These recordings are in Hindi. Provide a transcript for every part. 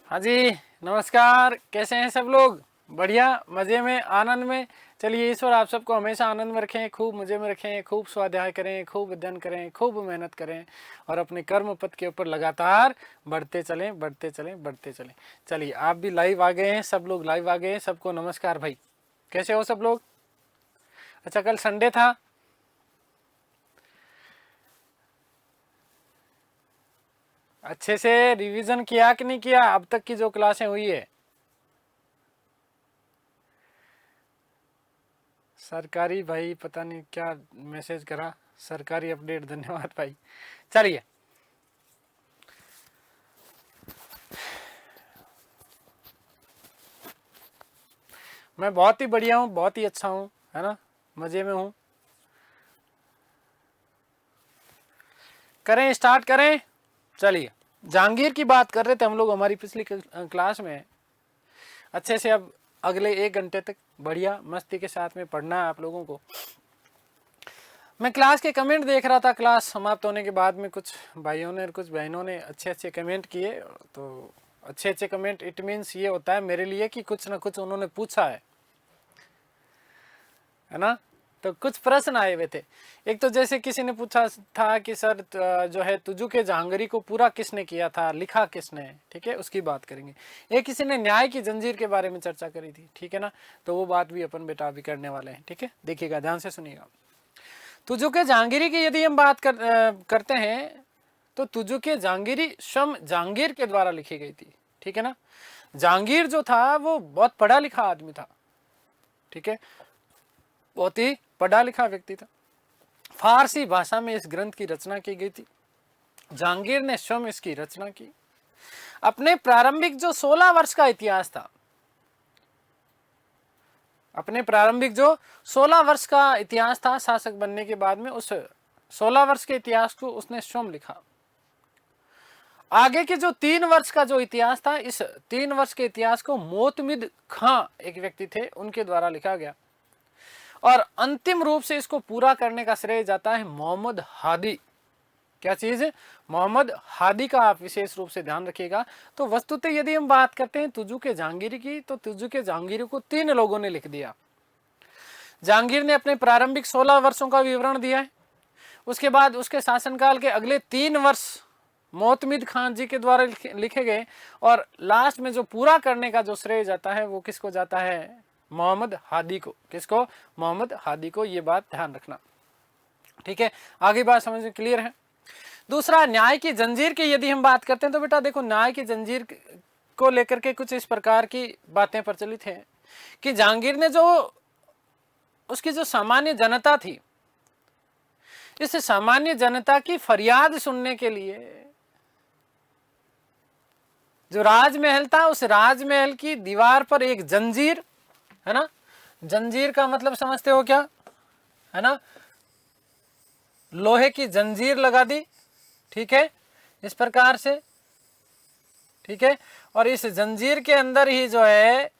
हाँ जी, नमस्कार। कैसे हैं सब लोग? बढ़िया, मज़े में, आनंद में। चलिए, ईश्वर आप सबको हमेशा आनंद में रखें, खूब मज़े में रखें, खूब स्वाध्याय करें, खूब अध्ययन करें, खूब मेहनत करें और अपने कर्म पथ के ऊपर लगातार बढ़ते चलें, बढ़ते चलें, बढ़ते चलें। चलिए, आप भी लाइव आ गए हैं, सब लोग लाइव आ गए हैं। सबको नमस्कार भाई। कैसे हो सब लोग? अच्छा, कल संडे था। अच्छे से रिवीजन किया कि नहीं किया अब तक की जो क्लासें हुई है? सरकारी भाई पता नहीं क्या मैसेज करा। सरकारी अपडेट, धन्यवाद भाई। चलिए, मैं बहुत ही बढ़िया हूँ, बहुत ही अच्छा हूँ, है ना, मज़े में हूँ। करें, स्टार्ट करें। चलिए, जहांगीर की बात कर रहे थे हम लोग हमारी पिछली क्लास में। अच्छे से अब अगले 1 घंटे तक बढ़िया मस्ती के साथ में पढ़ना है आप लोगों को। मैं क्लास के कमेंट देख रहा था, क्लास समाप्त होने के बाद में कुछ भाइयों ने और कुछ बहनों ने अच्छे अच्छे कमेंट किए। तो अच्छे अच्छे कमेंट इट मीन्स ये होता है मेरे लिए कि कुछ ना कुछ उन्होंने पूछा है ना। तो कुछ प्रश्न आए हुए थे। एक तो जैसे किसी ने पूछा था कि सर जो है तुजू के जहांगीरी को पूरा किसने किया था, लिखा किसने, ठीक है, उसकी बात करेंगे। एक किसी ने न्याय की जंजीर के बारे में चर्चा करी थी, ठीक है ना। तो वो बात भी अपन बेटा अभी करने वाले हैं, ठीक है। देखिएगा, ध्यान से सुनिएगा। तुजू के जहांगीरी की यदि हम बात करते हैं तो तुजू के जहांगीरी स्वयं जहांगीर के द्वारा लिखी गई थी, ठीक है ना। जहांगीर जो था वो बहुत पढ़ा लिखा आदमी था, ठीक है, बहुत ही पढ़ा लिखा व्यक्ति था। फारसी भाषा में इस ग्रंथ की रचना की गई थी। जहांगीर ने स्वयं इसकी रचना की। अपने प्रारंभिक जो 16 वर्ष का इतिहास था, अपने प्रारंभिक जो 16 वर्ष का इतिहास था शासक बनने के बाद में, उस 16 वर्ष के इतिहास को उसने स्वयं लिखा। आगे के जो 3 वर्ष का जो इतिहास था, इस 3 वर्ष के इतिहास को मोतमिद खां एक व्यक्ति थे, उनके द्वारा लिखा गया। और अंतिम रूप से इसको पूरा करने का श्रेय जाता है मोहम्मद हादी। क्या चीज है? मोहम्मद हादी का आप विशेष रूप से ध्यान रखिएगा। तो वस्तुतः यदि हम बात करते हैं तुजू के जहांगीरी की, तो तुजू के जहांगीरी को 3 लोगों ने लिख दिया। जहांगीर ने अपने प्रारंभिक 16 वर्षों का विवरण दिया है। उसके बाद उसके शासनकाल के अगले 3 वर्ष मोतमिद खान जी के द्वारा लिखे गए। और लास्ट में जो पूरा करने का जो श्रेय जाता है वो किसको जाता है? मोहम्मद हादी को। किसको? मोहम्मद हादी को। ये बात ध्यान रखना, ठीक है। आगे बात समझ में क्लियर है। दूसरा, न्याय की जंजीर की यदि हम बात करते हैं तो बेटा देखो, न्याय की जंजीर को लेकर के कुछ इस प्रकार की बातें प्रचलित हैं कि जहांगीर ने जो उसकी जो सामान्य जनता थी, इस सामान्य जनता की फरियाद सुनने के लिए जो राजमहल था, उस राजमहल की दीवार पर एक जंजीर, है ना, जंजीर का मतलब समझते हो क्या, है ना, लोहे की जंजीर लगा दी, ठीक है, इस प्रकार से, ठीक है। और इस जंजीर के अंदर ही जो है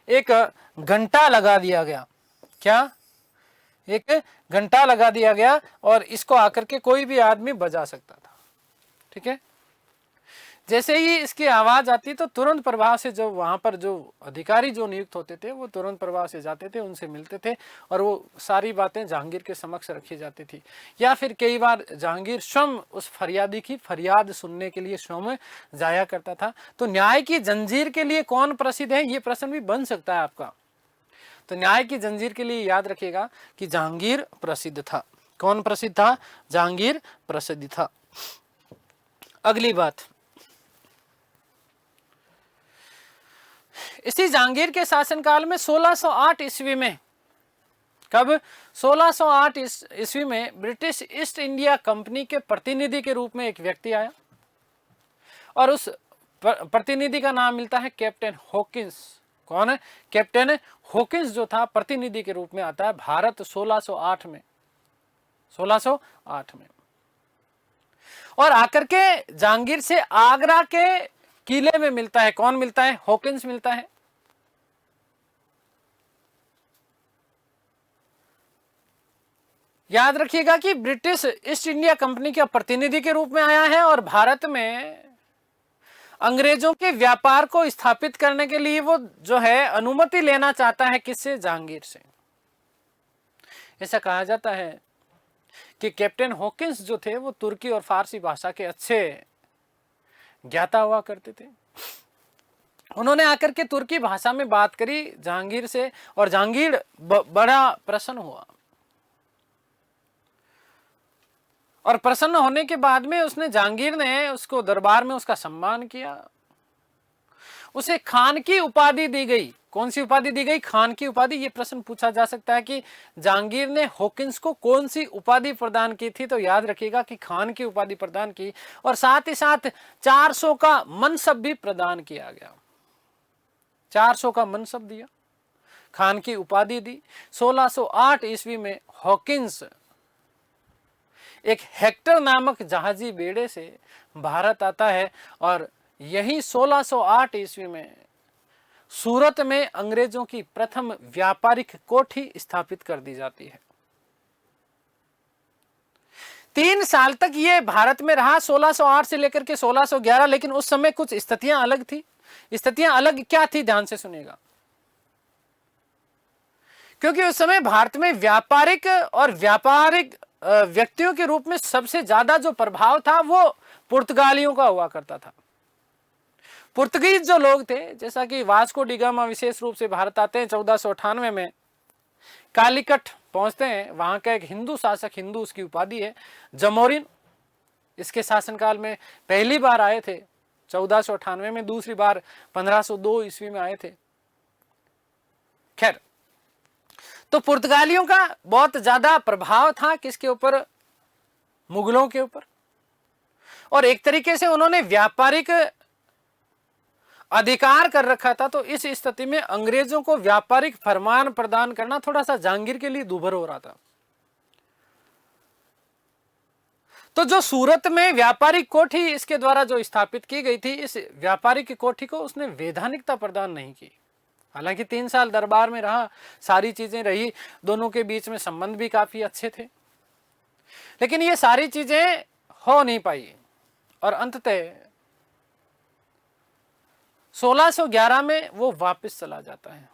एक घंटा लगा दिया गया। क्या? एक घंटा लगा दिया गया और इसको आकर के कोई भी आदमी बजा सकता था, ठीक है। जैसे ही इसकी आवाज आती तो तुरंत प्रभाव से जो वहां पर जो अधिकारी जो नियुक्त होते थे वो तुरंत प्रभाव से जाते थे, उनसे मिलते थे और वो सारी बातें जहांगीर के समक्ष रखी जाती थी। या फिर कई बार जहांगीर स्वयं उस फरियादी की फरियाद सुनने के लिए स्वयं जाया करता था। तो न्याय की जंजीर के लिए कौन प्रसिद्ध है, ये प्रश्न भी बन सकता है आपका। तो न्याय की जंजीर के लिए याद रखिएगा कि जहांगीर प्रसिद्ध था। कौन प्रसिद्ध था? जहांगीर प्रसिद्ध था। अगली बात, इसी जहांगीर के शासनकाल में 1608 ईस्वी में, कब? 1608 ईस्वी में ब्रिटिश ईस्ट इंडिया कंपनी के प्रतिनिधि के रूप में एक व्यक्ति आया और उस प्रतिनिधि का नाम मिलता है कैप्टन हॉकिंस। कौन है? कैप्टन हॉकिंस जो था प्रतिनिधि के रूप में आता है भारत 1608 में, 1608 में। और आकर के जहांगीर से आगरा के किले में मिलता है। कौन मिलता है? हॉकिंस मिलता है। याद रखिएगा कि ब्रिटिश ईस्ट इंडिया कंपनी का प्रतिनिधि के रूप में आया है और भारत में अंग्रेजों के व्यापार को स्थापित करने के लिए वो जो है अनुमति लेना चाहता है, किससे? जहांगीर से। ऐसा कहा जाता है कि कैप्टन हॉकिंस जो थे वो तुर्की और फारसी भाषा के अच्छे ज्ञाता हुआ करते थे। उन्होंने आकर के तुर्की भाषा में बात करी जहांगीर से, और जहांगीर बड़ा प्रसन्न हुआ, और प्रसन्न होने के बाद में जहांगीर ने उसको दरबार में उसका सम्मान किया। उसे खान की उपाधि दी गई। कौन सी उपाधि दी गई? खान की उपाधि। ये प्रश्न पूछा जा सकता है कि जहांगीर ने हॉकिंस को कौन सी उपाधि प्रदान की थी, तो याद रखिएगा कि खान की उपाधि प्रदान की, और साथ ही साथ 400 का मनसब भी प्रदान किया गया। 400 का मनसब दिया, खान की उपाधि दी। 1608 ईस्वी में हॉकिंस एक हेक्टर नामक जहाजी बेड़े से भारत आता है, और यही 1608 ईस्वी में सूरत में अंग्रेजों की प्रथम व्यापारिक कोठी स्थापित कर दी जाती है। 3 साल तक ये भारत में रहा, 1608 से लेकर के 1611, लेकिन उस समय कुछ स्थितियां अलग थी। स्थितियां अलग क्या थी? ध्यान से सुनिएगा। क्योंकि उस समय भारत में व्यापारिक व्यक्तियों के रूप में सबसे ज्यादा जो प्रभाव था वो पुर्तगालियों का हुआ करता था। पुर्तगीज जो लोग थे, जैसा कि वास्को डी गामा विशेष रूप से भारत आते हैं 1498 में, कालीकट पहुंचते हैं। वहां का एक हिंदू शासक, हिंदू उसकी उपाधि है, जमोरिन, इसके शासनकाल में पहली बार आए थे 1498 में, दूसरी बार 1502 ईस्वी में आए थे। खैर, तो पुर्तगालियों का बहुत ज्यादा प्रभाव था किसके ऊपर? मुगलों के ऊपर। और एक तरीके से उन्होंने व्यापारिक अधिकार कर रखा था। तो इस स्थिति में अंग्रेजों को व्यापारिक फरमान प्रदान करना थोड़ा सा जहांगीर के लिए दूभर हो रहा था। तो जो सूरत में व्यापारिक कोठी इसके द्वारा जो स्थापित की गई थी, इस व्यापारिक कोठी को उसने वैधानिकता प्रदान नहीं की। हालांकि 3 साल दरबार में रहा, सारी चीजें रही, दोनों के बीच में संबंध भी काफी अच्छे थे, लेकिन ये सारी चीजें हो नहीं पाई। और अंततः 1611 में वो वापस चला जाता है।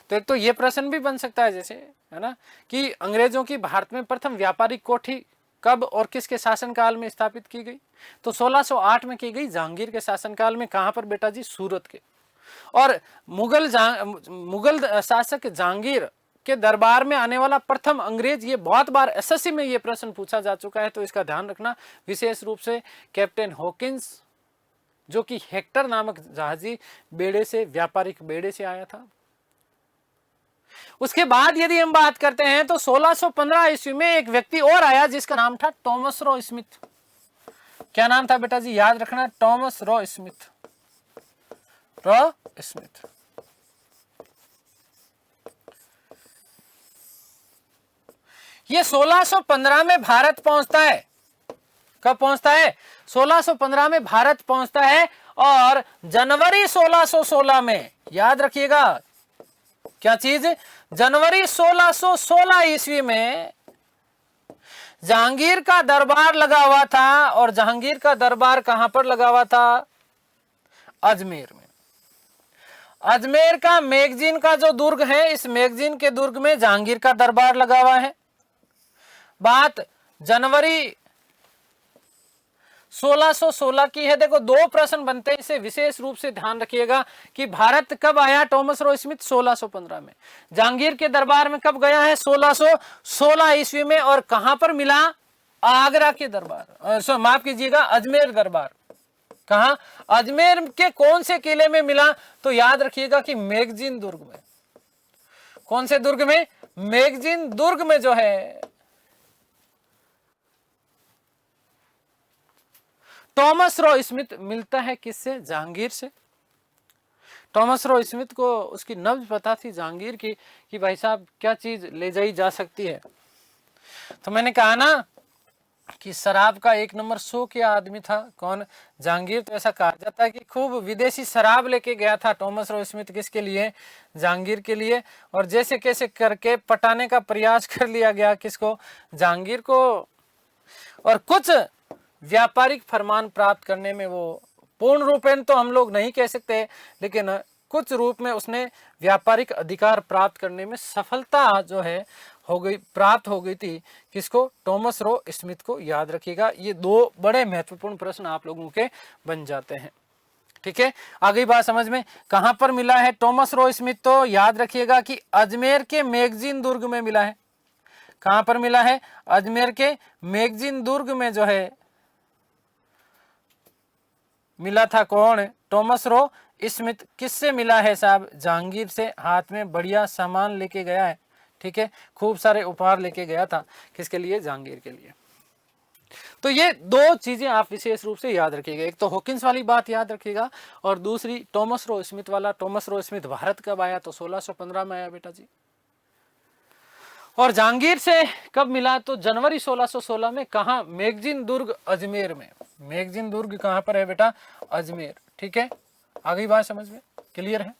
तो एक तो ये प्रश्न भी बन सकता है, जैसे है ना, कि अंग्रेजों की भारत में प्रथम व्यापारिक कोठी कब और किसके शासनकाल में स्थापित की गई? तो 1608 में की गई, जहांगीर के शासनकाल में। कहां पर बेटा जी? सूरत के। और मुगल शासक जहांगीर के दरबार में आने वाला प्रथम अंग्रेज, ये बहुत बार एसएससी में ये प्रश्न पूछा जा चुका है, तो इसका ध्यान रखना। विशेष रूप से कैप्टन हॉकिंस, जो कि हेक्टर नामक जहाजी बेड़े से, व्यापारिक बेड़े से आया था। उसके बाद यदि हम बात करते हैं तो 1615 ईस्वी में एक व्यक्ति और आया जिसका नाम था थॉमस रो स्मिथ। क्या नाम था बेटा जी? याद रखना, थॉमस रो स्मिथ। रो स्मिथ। ये 1615 में भारत पहुंचता है। कब पहुंचता है? 1615 में भारत पहुंचता है, और जनवरी 1616 में, याद रखिएगा क्या चीज, जनवरी 1616 ईस्वी में जहांगीर का दरबार लगा हुआ था। और जहांगीर का दरबार कहां पर लगा हुआ था? अजमेर में। अजमेर का मैगजीन का जो दुर्ग है, इस मैगजीन के दुर्ग में जहांगीर का दरबार लगा हुआ है। बात जनवरी 1616 की है। देखो, 2 प्रश्न बनते हैं, इसे विशेष रूप से ध्यान रखिएगा कि भारत कब आया थॉमस रो स्मिथ? 1615 में। जहांगीर के दरबार में कब गया है? 1616 ईस्वी में। और कहां पर मिला? आगरा के दरबार, माफ कीजिएगा, अजमेर दरबार। कहां? अजमेर के कौन से किले में मिला? तो याद रखिएगा कि मैगजीन दुर्ग में। कौन से दुर्ग में? मैगजीन दुर्ग में जो है थॉमस रो स्मिथ मिलता है। किससे? जहांगीर से। थॉमस रो स्मिथ को उसकी नब्ज पता थी जहांगीर की कि भाई साहब क्या चीज ले जाई जा सकती है। तो मैंने कहा ना कि शराब का 1 नंबर शो किया आदमी था। कौन? जहांगीर। तो ऐसा कहा जाता है कि खूब विदेशी शराब लेके गया था थॉमस रो स्मिथ। किसके लिए? जहांगीर के लिए। और जैसे कैसे करके पटाने का प्रयास कर लिया गया। किसको? जहांगीर को। और कुछ व्यापारिक फरमान प्राप्त करने में वो पूर्ण रूपेण तो हम लोग नहीं कह सकते, लेकिन कुछ रूप में उसने व्यापारिक अधिकार प्राप्त करने में सफलता जो है हो गई, प्राप्त हो गई थी। किसको? टॉमस रो स्मिथ को। याद रखिएगा, ये दो बड़े महत्वपूर्ण प्रश्न आप लोगों के बन जाते हैं। ठीक है, आगे बात समझ में। कहां पर मिला है टॉमस रो स्मिथ? तो याद रखिएगा कि अजमेर के मैगजीन दुर्ग में मिला है। कहां पर मिला है? अजमेर के मैगजीन दुर्ग में जो है मिला था। कौन? Thomas Roe Smith. किससे मिला है साहब? जहांगीर से। हाथ में बढ़िया सामान लेके गया है। ठीक है, खूब सारे उपहार लेके गया था। किसके लिए? जहांगीर के लिए। तो ये दो चीजें आप विशेष रूप से याद रखिएगा, एक तो हॉकिंस वाली बात याद रखिएगा, और दूसरी टॉमस रो स्मिथ वाला। टॉमस रो स्मिथ भारत कब आया? तो 1615 में आया बेटा जी। और जहांगीर से कब मिला? तो जनवरी 1616 में। कहा? मैगजीन दुर्ग, अजमेर में। मैगजीन दुर्ग कहां पर है बेटा? अजमेर। ठीक है, आ गई बात समझ में? क्लियर है?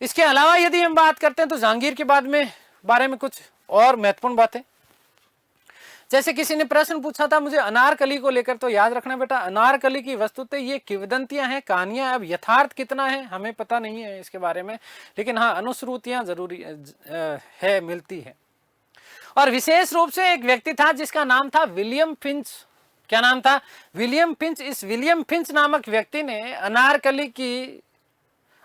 इसके अलावा यदि हम बात करते हैं तो जहांगीर के बारे में कुछ और महत्वपूर्ण बातें, जैसे किसी ने प्रश्न पूछा था मुझे अनारकली को लेकर, तो याद रखना बेटा, अनारकली की वस्तुतः ये किंवदंतियां हैं, कहानियां। अब यथार्थ कितना है हमें पता नहीं है इसके बारे में, लेकिन हाँ अनुश्रुतियां जरूरी है, मिलती है। और विशेष रूप से एक व्यक्ति था जिसका नाम था विलियम फिंच। क्या नाम था? William Finch. इस विलियम फिंच नामक व्यक्ति ने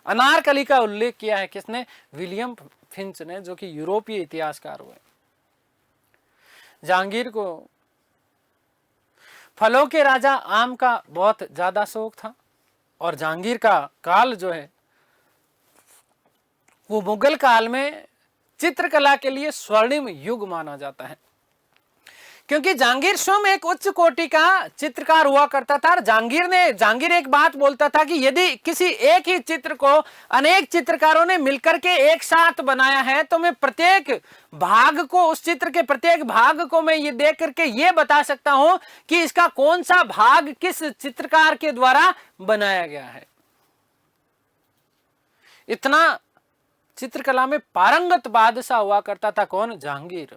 अनारकली का उल्लेख किया है। किसने? विलियम फिंच ने, जो कि यूरोपीय इतिहासकार हुए। जहांगीर को फलों के राजा आम का बहुत ज्यादा शौक था, और जहांगीर का काल जो है वो मुगल काल में चित्रकला के लिए स्वर्णिम युग माना जाता है, क्योंकि जहांगीर स्वयं एक उच्च कोटि का चित्रकार हुआ करता था। और जहांगीर एक बात बोलता था कि यदि किसी एक ही चित्र को अनेक चित्रकारों ने मिलकर के एक साथ बनाया है, तो मैं प्रत्येक भाग को, उस चित्र के प्रत्येक भाग को मैं ये देख करके ये बता सकता हूं कि इसका कौन सा भाग किस चित्रकार के द्वारा बनाया गया है। इतना चित्रकला में पारंगत बादशाह हुआ करता था। कौन? जहांगीर।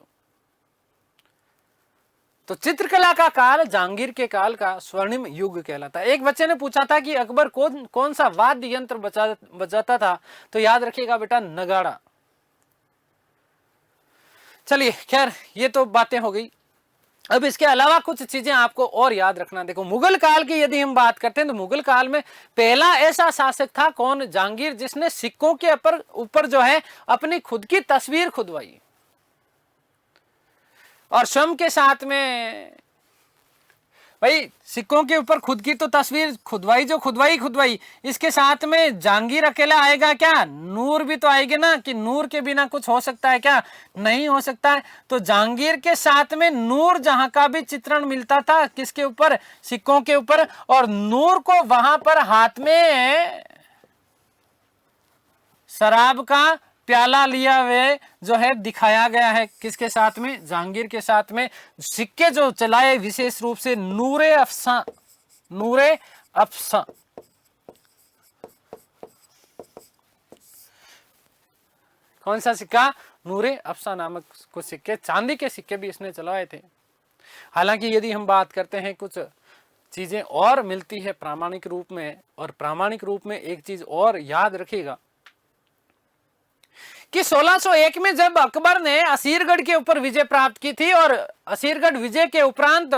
तो चित्रकला का काल जहांगीर के काल का स्वर्णिम युग कहलाता है। एक बच्चे ने पूछा था कि अकबर कौन सा वाद्य यंत्र बजाता था? तो याद रखिएगा बेटा, नगाड़ा। चलिए खैर, ये तो बातें हो गई। अब इसके अलावा कुछ चीजें आपको और याद रखना। देखो, मुगल काल की यदि हम बात करते हैं तो मुगल काल में पहला ऐसा शासक था। कौन? जहांगीर, जिसने सिक्कों के ऊपर जो है अपनी खुद की तस्वीर खुदवाई, और स्वयं के साथ में, भाई सिक्कों के ऊपर खुद की तो तस्वीर खुदवाई, जो खुदवाई, इसके साथ में जहांगीर अकेला आएगा क्या? नूर भी तो आएगी ना, कि नूर के बिना कुछ हो सकता है क्या? नहीं हो सकता है। तो जहांगीर के साथ में नूर जहां का भी चित्रण मिलता था, किसके ऊपर? सिक्कों के ऊपर। और नूर को वहां पर हाथ में शराब का प्याला लिया हुए जो है दिखाया गया है। किसके साथ में? जहांगीर के साथ में। सिक्के जो चलाए विशेष रूप से नूरे अफसा। कौन सा सिक्का? नूरे अफसा नामक कुछ सिक्के, चांदी के सिक्के भी इसने चलाए थे। हालांकि यदि हम बात करते हैं, कुछ चीजें और मिलती है प्रामाणिक रूप में, और प्रामाणिक रूप में एक चीज और याद रखिएगा कि 1601 में जब अकबर ने असीरगढ़ के ऊपर विजय प्राप्त की थी, और असीरगढ़ विजय के उपरांत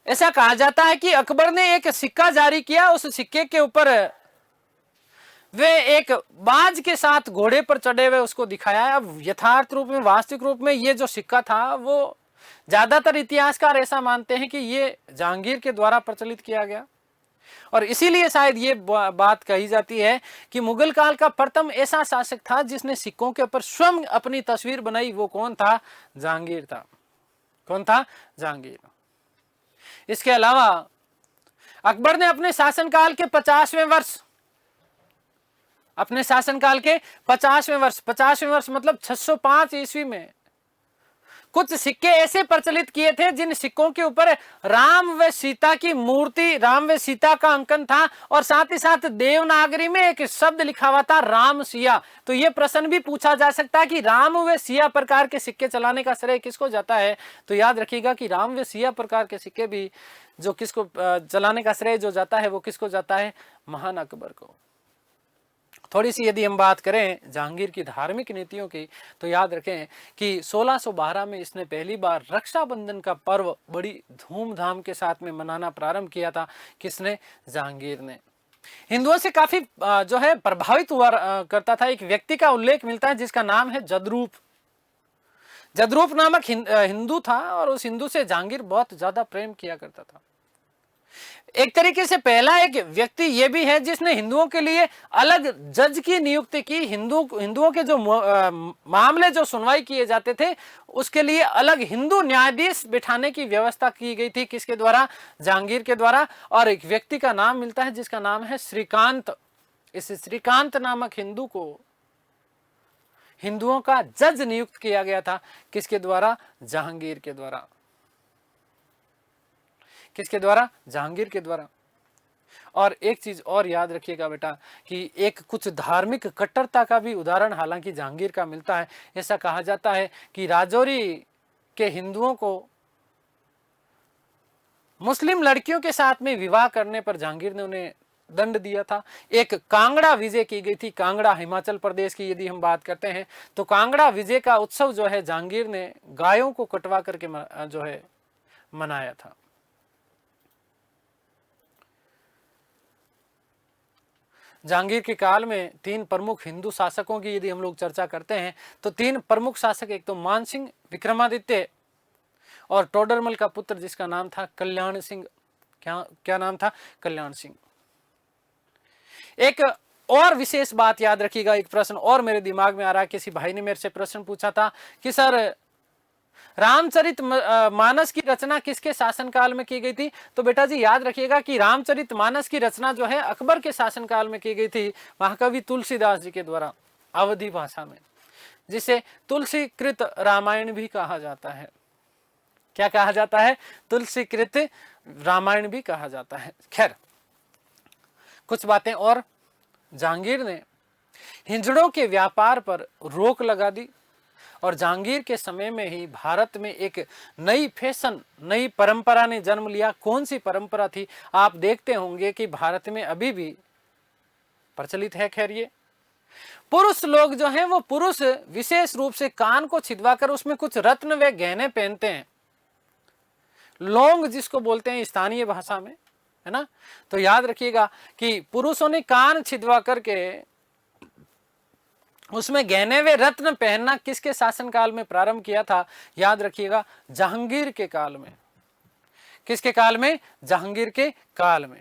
ऐसा कहा जाता है कि अकबर ने एक सिक्का जारी किया। उस सिक्के के ऊपर वे एक बाज के साथ घोड़े पर चढ़े हुए उसको दिखाया है। अब यथार्थ रूप में, वास्तविक रूप में ये जो सिक्का था, वो ज्यादातर इतिहासकार ऐसा मानते हैं कि ये जहांगीर के द्वारा प्रचलित किया गया, और इसीलिए शायद ये बात कही जाती है कि मुगल काल का प्रथम ऐसा शासक था जिसने सिक्कों के ऊपर स्वयं अपनी तस्वीर बनाई। वो कौन था? जहांगीर था। कौन था? जहांगीर। इसके अलावा अकबर ने अपने शासनकाल के 50वें वर्ष, अपने शासनकाल के 50वें वर्ष मतलब 605 ईस्वी में कुछ सिक्के ऐसे प्रचलित किए थे जिन सिक्कों के ऊपर राम व सीता की मूर्ति, राम व सीता का अंकन था और साथ ही साथ देवनागरी में एक शब्द लिखा हुआ था राम सिया। तो यह प्रश्न भी पूछा जा सकता है कि राम व सिया प्रकार के सिक्के चलाने का श्रेय किसको जाता है। तो याद रखिएगा कि राम व सिया प्रकार के सिक्के भी जो किसको चलाने का श्रेय जो जाता है वो किसको जाता है, महान अकबर को। थोड़ी सी यदि हम बात करें जहांगीर की धार्मिक नीतियों की, तो याद रखें कि 1612 में इसने पहली बार रक्षाबंधन का पर्व बड़ी धूमधाम के साथ में मनाना प्रारंभ किया था। किसने, जहांगीर ने। हिंदुओं से काफी जो है प्रभावित हुआ करता था। एक व्यक्ति का उल्लेख मिलता है जिसका नाम है जदरूप। जदरूप नामक हिंदू था और उस हिंदू से जहांगीर बहुत ज्यादा प्रेम किया करता था। एक तरीके से पहला एक व्यक्ति यह भी है जिसने हिंदुओं के लिए अलग जज की नियुक्ति की। हिंदुओं के जो मामले जो सुनवाई किए जाते थे उसके लिए अलग हिंदू न्यायाधीश बिठाने की व्यवस्था की गई थी। किसके द्वारा, जहांगीर के द्वारा। और एक व्यक्ति का नाम मिलता है जिसका नाम है श्रीकांत। इस श्रीकांत नामक हिंदू को हिंदुओं का जज नियुक्त किया गया था। किसके द्वारा, जहांगीर के द्वारा। किसके द्वारा, जहांगीर के द्वारा। और एक चीज और याद रखिएगा बेटा कि एक कुछ धार्मिक कट्टरता का भी उदाहरण हालांकि जहांगीर का मिलता है। ऐसा कहा जाता है कि राजौरी के हिंदुओं को मुस्लिम लड़कियों के साथ में विवाह करने पर जहांगीर ने उन्हें दंड दिया था। एक कांगड़ा विजय की गई थी। कांगड़ा हिमाचल प्रदेश की यदि हम बात करते हैं तो कांगड़ा विजय का उत्सव जो है जहांगीर ने गायों को कटवा करके जो है मनाया था। जहांगीर के काल में तीन प्रमुख हिंदू शासकों की यदि हम लोग चर्चा करते हैं तो तीन प्रमुख शासक, एक तो मानसिंह, विक्रमादित्य और टोडरमल का पुत्र जिसका नाम था कल्याण सिंह। क्या नाम था, कल्याण सिंह। एक और विशेष बात याद रखिएगा, एक प्रश्न और मेरे दिमाग में आ रहा है। किसी भाई ने मेरे से प्रश्न पूछा था कि सर रामचरित मानस की रचना किसके शासनकाल में की गई थी। तो बेटा जी याद रखिएगा कि रामचरित मानस की रचना जो है अकबर के शासनकाल में की गई थी, महाकवि तुलसीदास जी के द्वारा, अवधी भाषा में, जिसे तुलसीकृत रामायण भी कहा जाता है। क्या कहा जाता है, तुलसीकृत रामायण भी कहा जाता है। खैर कुछ बातें और। जहांगीर ने हिंजड़ों के व्यापार पर रोक लगा दी और जहांगीर के समय में ही भारत में एक नई फैशन, नई परंपरा ने जन्म लिया। कौन सी परंपरा थी, आप देखते होंगे कि भारत में अभी भी प्रचलित है। खैर ये पुरुष लोग जो हैं वो पुरुष विशेष रूप से कान को छिदवाकर उसमें कुछ रत्न व गहने पहनते हैं, लौंग जिसको बोलते हैं स्थानीय भाषा में, है ना। तो याद रखिएगा कि पुरुषों ने कान छिदवा करके उसमें गहने वे रत्न पहनना किसके शासनकाल में प्रारंभ किया था, याद रखिएगा जहांगीर के काल में। किसके काल में, जहांगीर के काल में।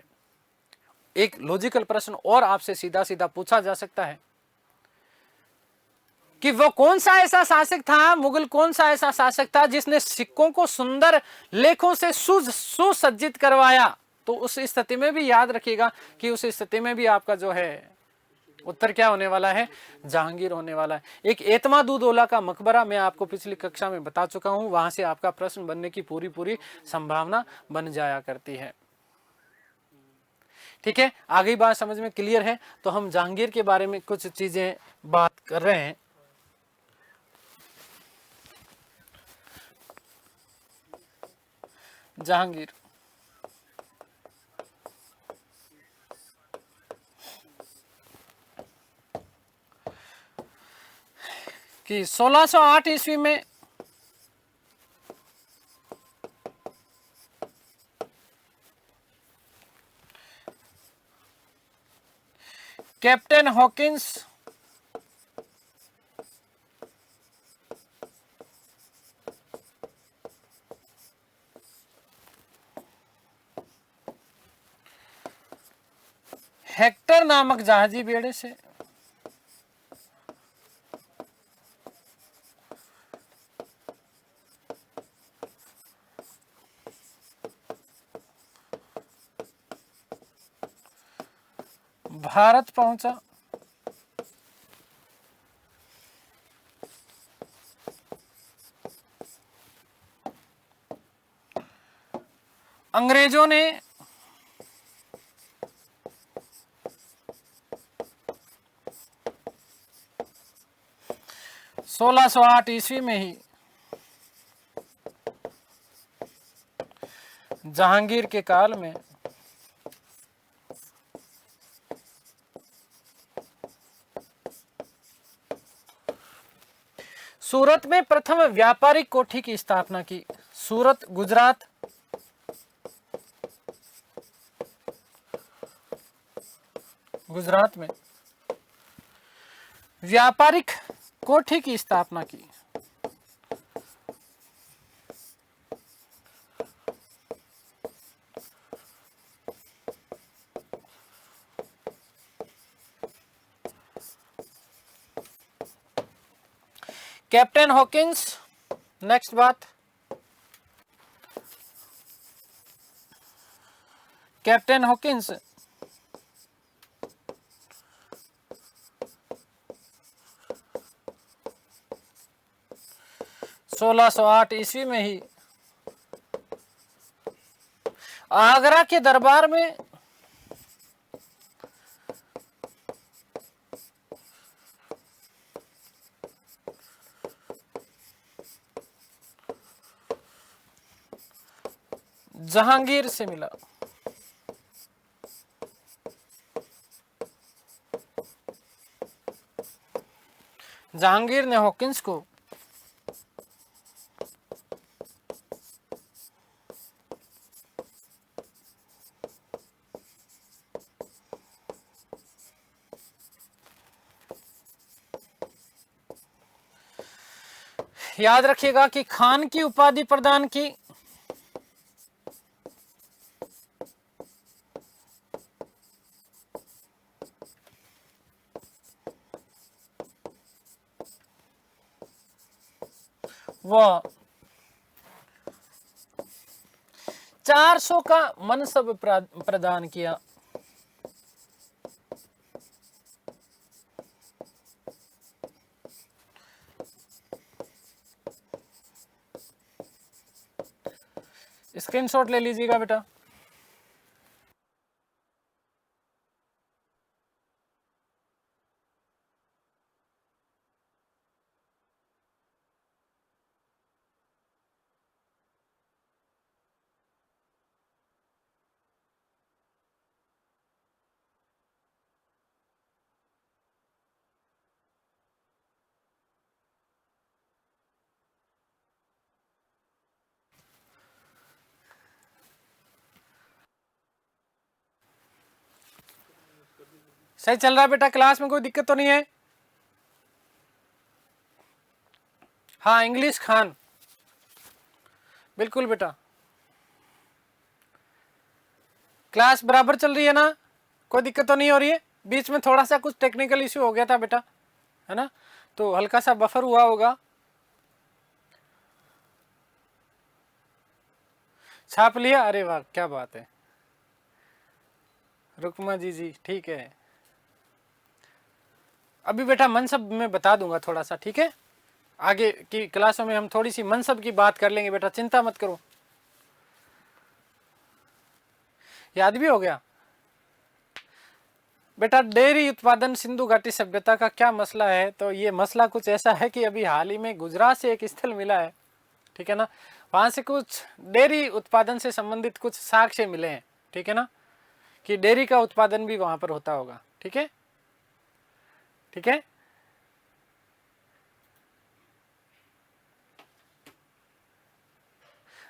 एक लॉजिकल प्रश्न और आपसे सीधा सीधा पूछा जा सकता है कि वो कौन सा ऐसा शासक था, मुगल कौन सा ऐसा शासक था जिसने सिक्कों को सुंदर लेखों से सुसज्जित करवाया। तो उस स्थिति में भी याद रखिएगा कि उस स्थिति में भी आपका जो है उत्तर क्या होने वाला है, जहांगीर होने वाला है। एक एतमादुद्दौला का मकबरा मैं आपको पिछली कक्षा में बता चुका हूं, वहां से आपका प्रश्न बनने की पूरी संभावना बन जाया करती है। ठीक है, आगे बात समझ में क्लियर है। तो हम जहांगीर के बारे में कुछ चीजें बात कर रहे हैं। जहांगीर कि 1608 ईस्वी में कैप्टन हॉकिंस हेक्टर नामक जहाजी बेड़े से भारत पहुंचा। अंग्रेजों ने 1608 ईस्वी में ही जहांगीर के काल में सूरत में प्रथम व्यापारिक कोठी की स्थापना की। सूरत गुजरात में व्यापारिक कोठी की स्थापना की। कैप्टन हॉकिंस, नेक्स्ट बात, कैप्टन हॉकिंस 1608 ईस्वी में ही आगरा के दरबार में जहांगीर से मिला। जहांगीर ने हॉकिंस को याद रखिएगा कि खान की उपाधि प्रदान की। वह 400 का मनसब प्रदान किया। स्क्रीनशॉट ले लीजिएगा बेटा। सही चल रहा है बेटा? क्लास में कोई दिक्कत तो नहीं है? हाँ, इंग्लिश खान, बिल्कुल बेटा। क्लास बराबर चल रही है ना? कोई दिक्कत तो नहीं हो रही है? बीच में थोड़ा सा कुछ टेक्निकल इश्यू हो गया था बेटा, है ना, तो हल्का सा बफर हुआ होगा। छाप लिया? अरे वाह, क्या बात है रुकमा जी, ठीक है। अभी बेटा मनसब में बता दूंगा थोड़ा सा, ठीक है? आगे की क्लासों में हम थोड़ी सी मनसब की बात कर लेंगे बेटा, चिंता मत करो। याद भी हो गया बेटा। डेयरी उत्पादन सिंधु घाटी सभ्यता का क्या मसला है? तो ये मसला कुछ ऐसा है कि अभी हाल ही में गुजरात से एक स्थल मिला है, ठीक है ना, वहां से कुछ डेयरी उत्पादन से संबंधित कुछ साक्ष्य मिले हैं, ठीक है ना, कि डेयरी का उत्पादन भी वहां पर होता होगा। ठीक है, ठीक है।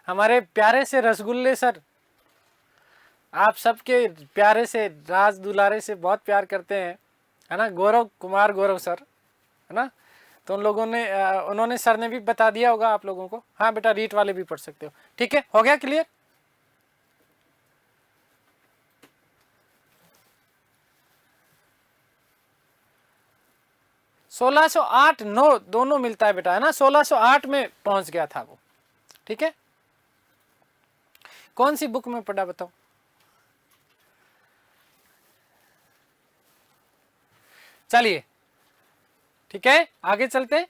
हमारे प्यारे से रसगुल्ले सर, आप सबके प्यारे से राज दुलारे से बहुत प्यार करते हैं, है ना, गौरव कुमार गौरव सर, है ना, तो उन लोगों ने उन्होंने सर ने भी बता दिया होगा आप लोगों को। हाँ बेटा, रीट वाले भी पढ़ सकते हो। ठीक है, हो गया क्लियर? सोलह सौ आठ 9 दोनों मिलता है बेटा, है ना, 1608 में पहुंच गया था वो। ठीक है, कौन सी बुक में पढ़ा बताओ? चलिए ठीक है, आगे चलते।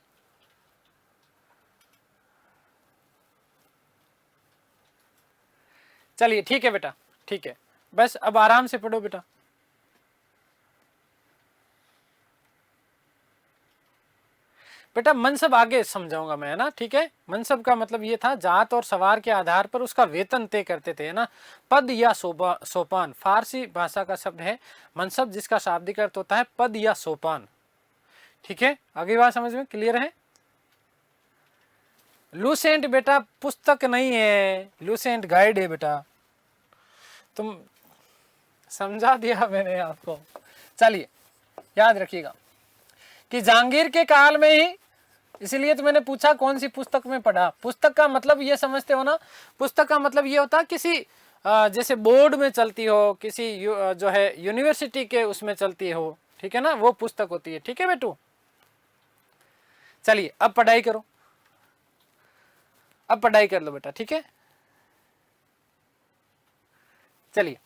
चलिए ठीक है बेटा, ठीक है, बस अब आराम से पढ़ो बेटा। बेटा मनसब आगे समझाऊंगा मैं, है ना, ठीक है। मनसब का मतलब ये था जात और सवार के आधार पर उसका वेतन तय करते थे, है ना। पद या सोपान फारसी भाषा का शब्द है मनसब, जिसका शाब्दिक अर्थ होता है पद या सोपान। ठीक है, आगे बात समझ में क्लियर है। लूसेंट बेटा पुस्तक नहीं है, लूसेंट गाइड है बेटा, तुम समझा दिया मैंने आपको। चलिए याद रखिएगा कि जहांगीर के काल में ही, इसीलिए तो मैंने पूछा कौन सी पुस्तक में पढ़ा। पुस्तक का मतलब ये समझते हो ना, पुस्तक का मतलब ये होता है किसी जैसे बोर्ड में चलती हो, किसी जो है यूनिवर्सिटी के उसमें चलती हो, ठीक है ना, वो पुस्तक होती है। ठीक है बेटू, चलिए अब पढ़ाई करो, अब पढ़ाई कर लो बेटा, ठीक है। चलिए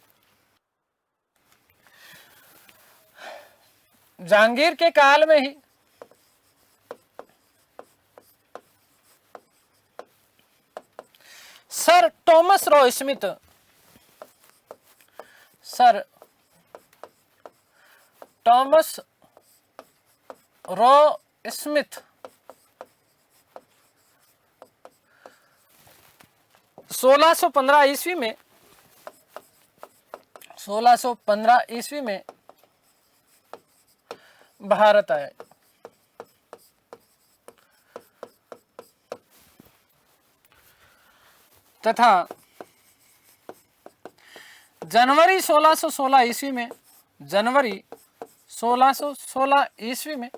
जहांगीर के काल में ही sir Thomas Roe Smith, sir Thomas Roe Smith 1615 ईस्वी में, 1615 ईस्वी में भारत आए। तथा जनवरी 1616 ईस्वी में, जनवरी 1616 ईस्वी में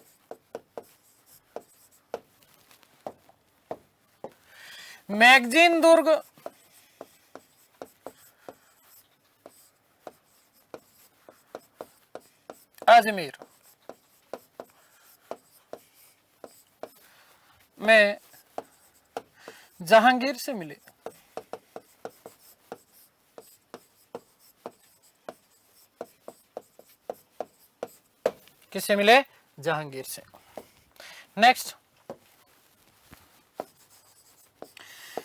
मैगजीन दुर्ग अजमेर में जहांगीर से मिले। किससे मिले? जहांगीर से। नेक्स्ट,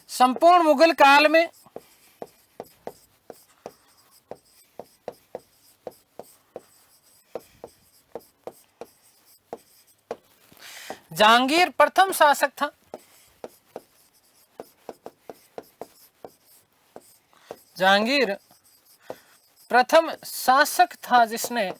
संपूर्ण मुगल काल में जहांगीर प्रथम शासक था, जहांगीर प्रथम शासक था जिसने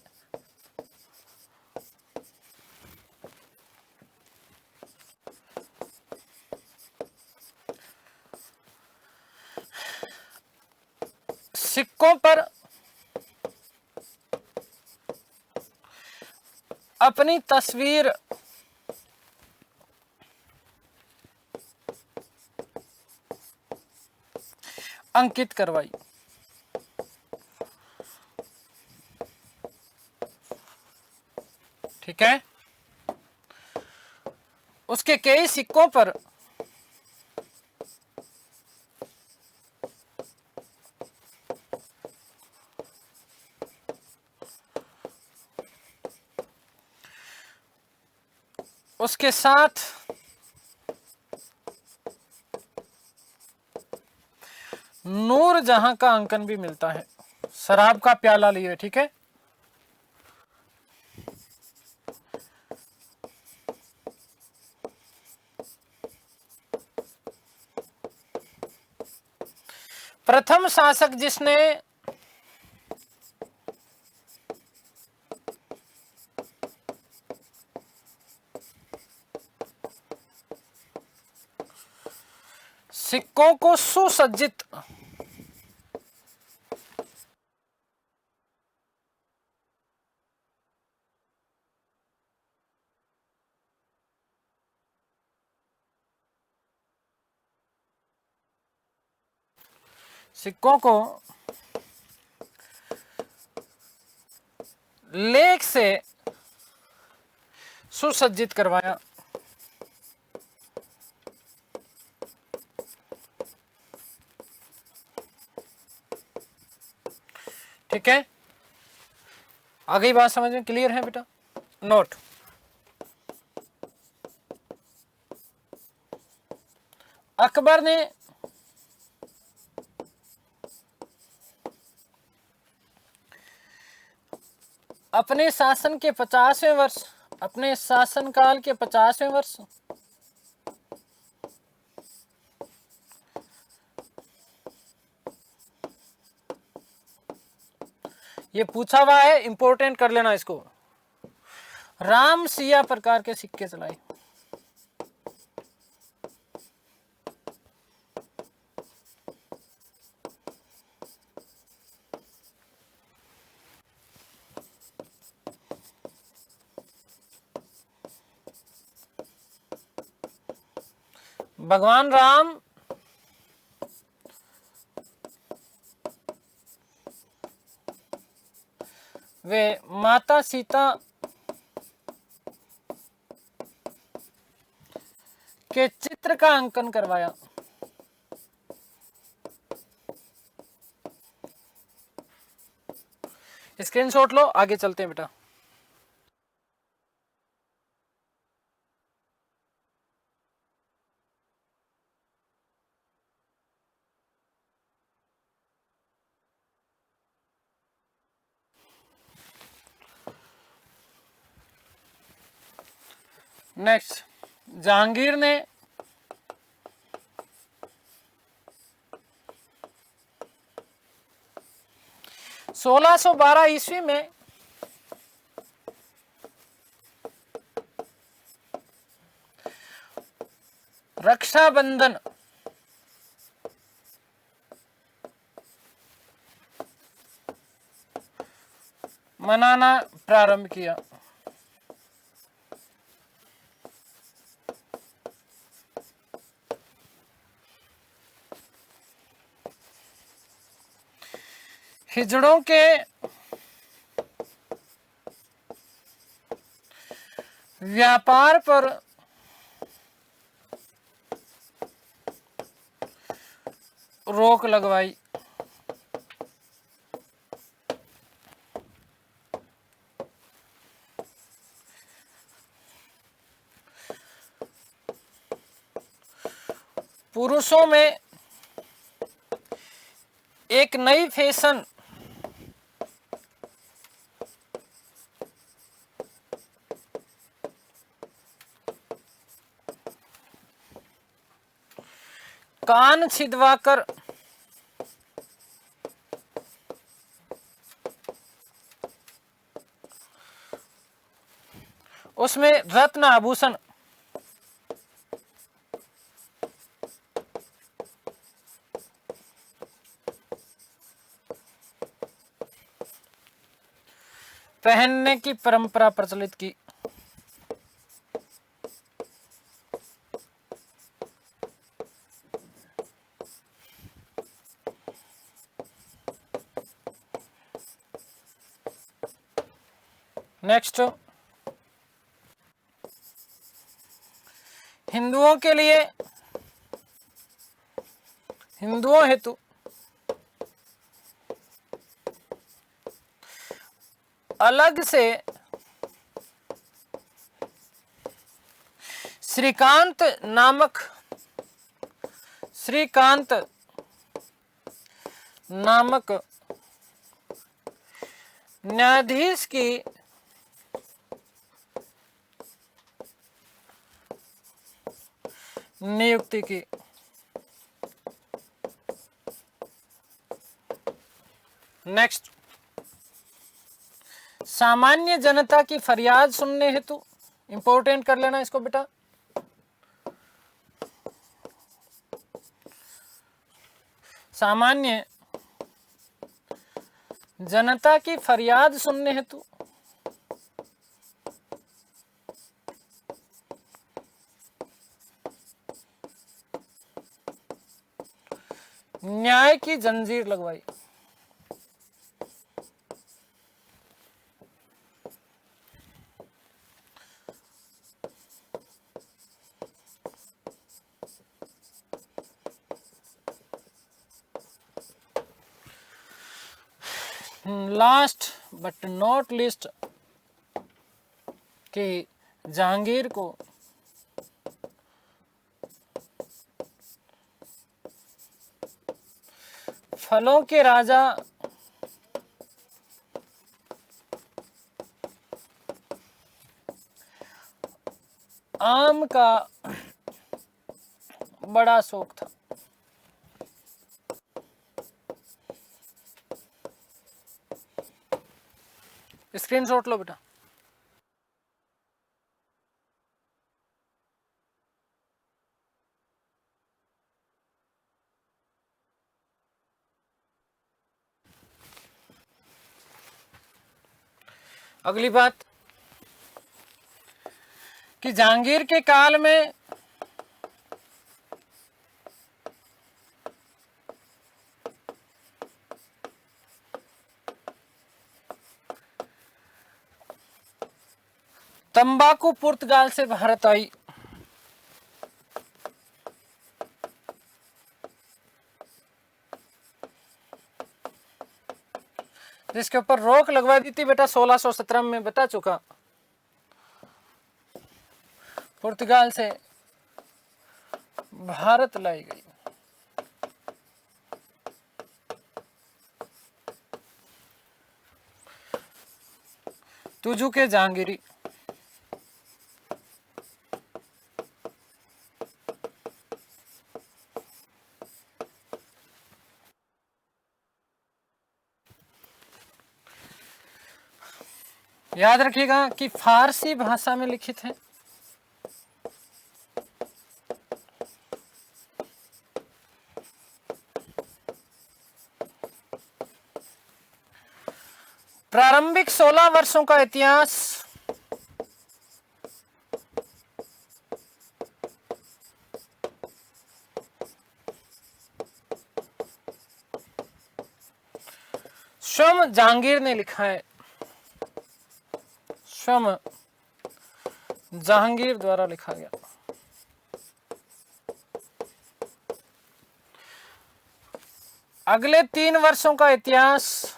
सिक्कों पर अपनी तस्वीर अंकित करवाई। ठीक है, उसके कई सिक्कों पर उसके साथ नूर जहां का अंकन भी मिलता है। शराब का प्याला लिए, ठीक है। प्रथम शासक जिसने सिक्कों को सुसज्जित सिक्कों को लेख से सुसज्जित करवाया। ठीक है, आगे बात समझ में क्लियर है बेटा? नोट, अकबर ने अपने शासन के 50वें वर्ष, अपने शासनकाल के 50वें वर्ष ये पूछा हुआ है, इंपॉर्टेंट कर लेना इसको। राम सिया प्रकार के सिक्के चलाए। भगवान राम वे माता सीता के चित्र का अंकन करवाया। स्क्रीनशॉट लो, आगे चलते हैं बेटा। नेक्स्ट, जहांगीर ने 1612 ईस्वी में रक्षाबंधन मनाना प्रारंभ किया। हिजड़ों के व्यापार पर रोक लगवाई। पुरुषों में एक नई फैशन कान छिदवाकर उसमें रत्न आभूषण पहनने की परंपरा प्रचलित की। नेक्स्ट, हिंदुओं के लिए, हिंदुओं हेतु अलग से श्रीकांत नामक न्यायाधीश की नियुक्ति की। नेक्स्ट, सामान्य जनता की फरियाद सुनने हेतु, इंपॉर्टेंट कर लेना इसको बेटा, सामान्य जनता की फरियाद सुनने हेतु न्याय की जंजीर लगवाई। लास्ट बट नॉट लीस्ट कि जहांगीर को फलों के राजा आम का बड़ा शौक था। स्क्रीनशॉट लो बेटा। अगली बात कि जहांगीर के काल में तंबाकू पुर्तगाल से भारत आई। जिसके ऊपर रोक लगवा दी थी बेटा 1617 में, बता चुका। पुर्तगाल से भारत लाई गई। तुझू के जहांगीरी। याद रखिएगा कि फारसी भाषा में लिखित है। प्रारंभिक 16 वर्षों का इतिहास स्वयं जहांगीर ने लिखा है। स्वयं जहांगीर द्वारा लिखा गया। अगले 3 वर्षों का इतिहास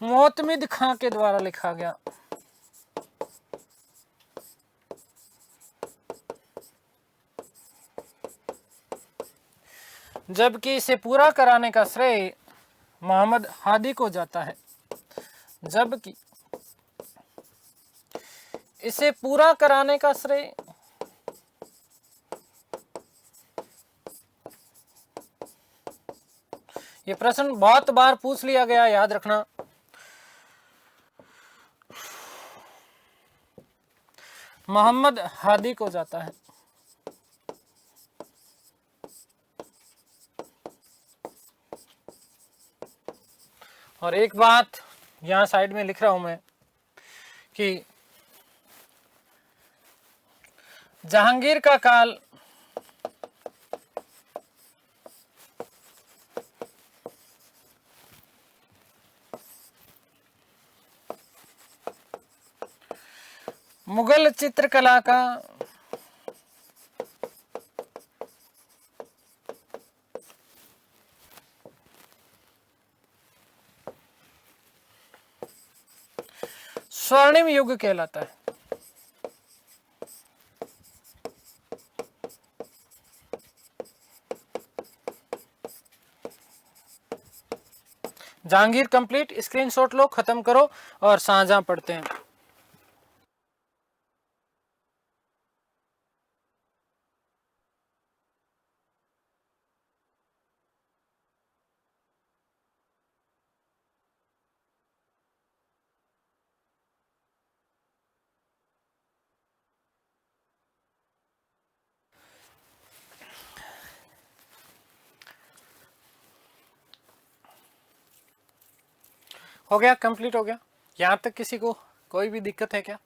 मोहतमिद खां के द्वारा लिखा गया। जबकि इसे पूरा कराने का श्रेय मोहम्मद हादी को जाता है। जबकि इसे पूरा कराने का श्रेय ये प्रश्न बहुत बार पूछ लिया गया, याद रखना। मोहम्मद हादी को जाता है। और एक बात यहां साइड में लिख रहा हूं मैं कि जहांगीर का काल मुगल चित्रकला का स्वर्णिम युग कहलाता है। जहांगीर कंप्लीट। स्क्रीनशॉट लो, खत्म करो और शाहजहां पढ़ते हैं। हो गया, कंप्लीट हो गया। यहां तक किसी को कोई भी दिक्कत है क्या?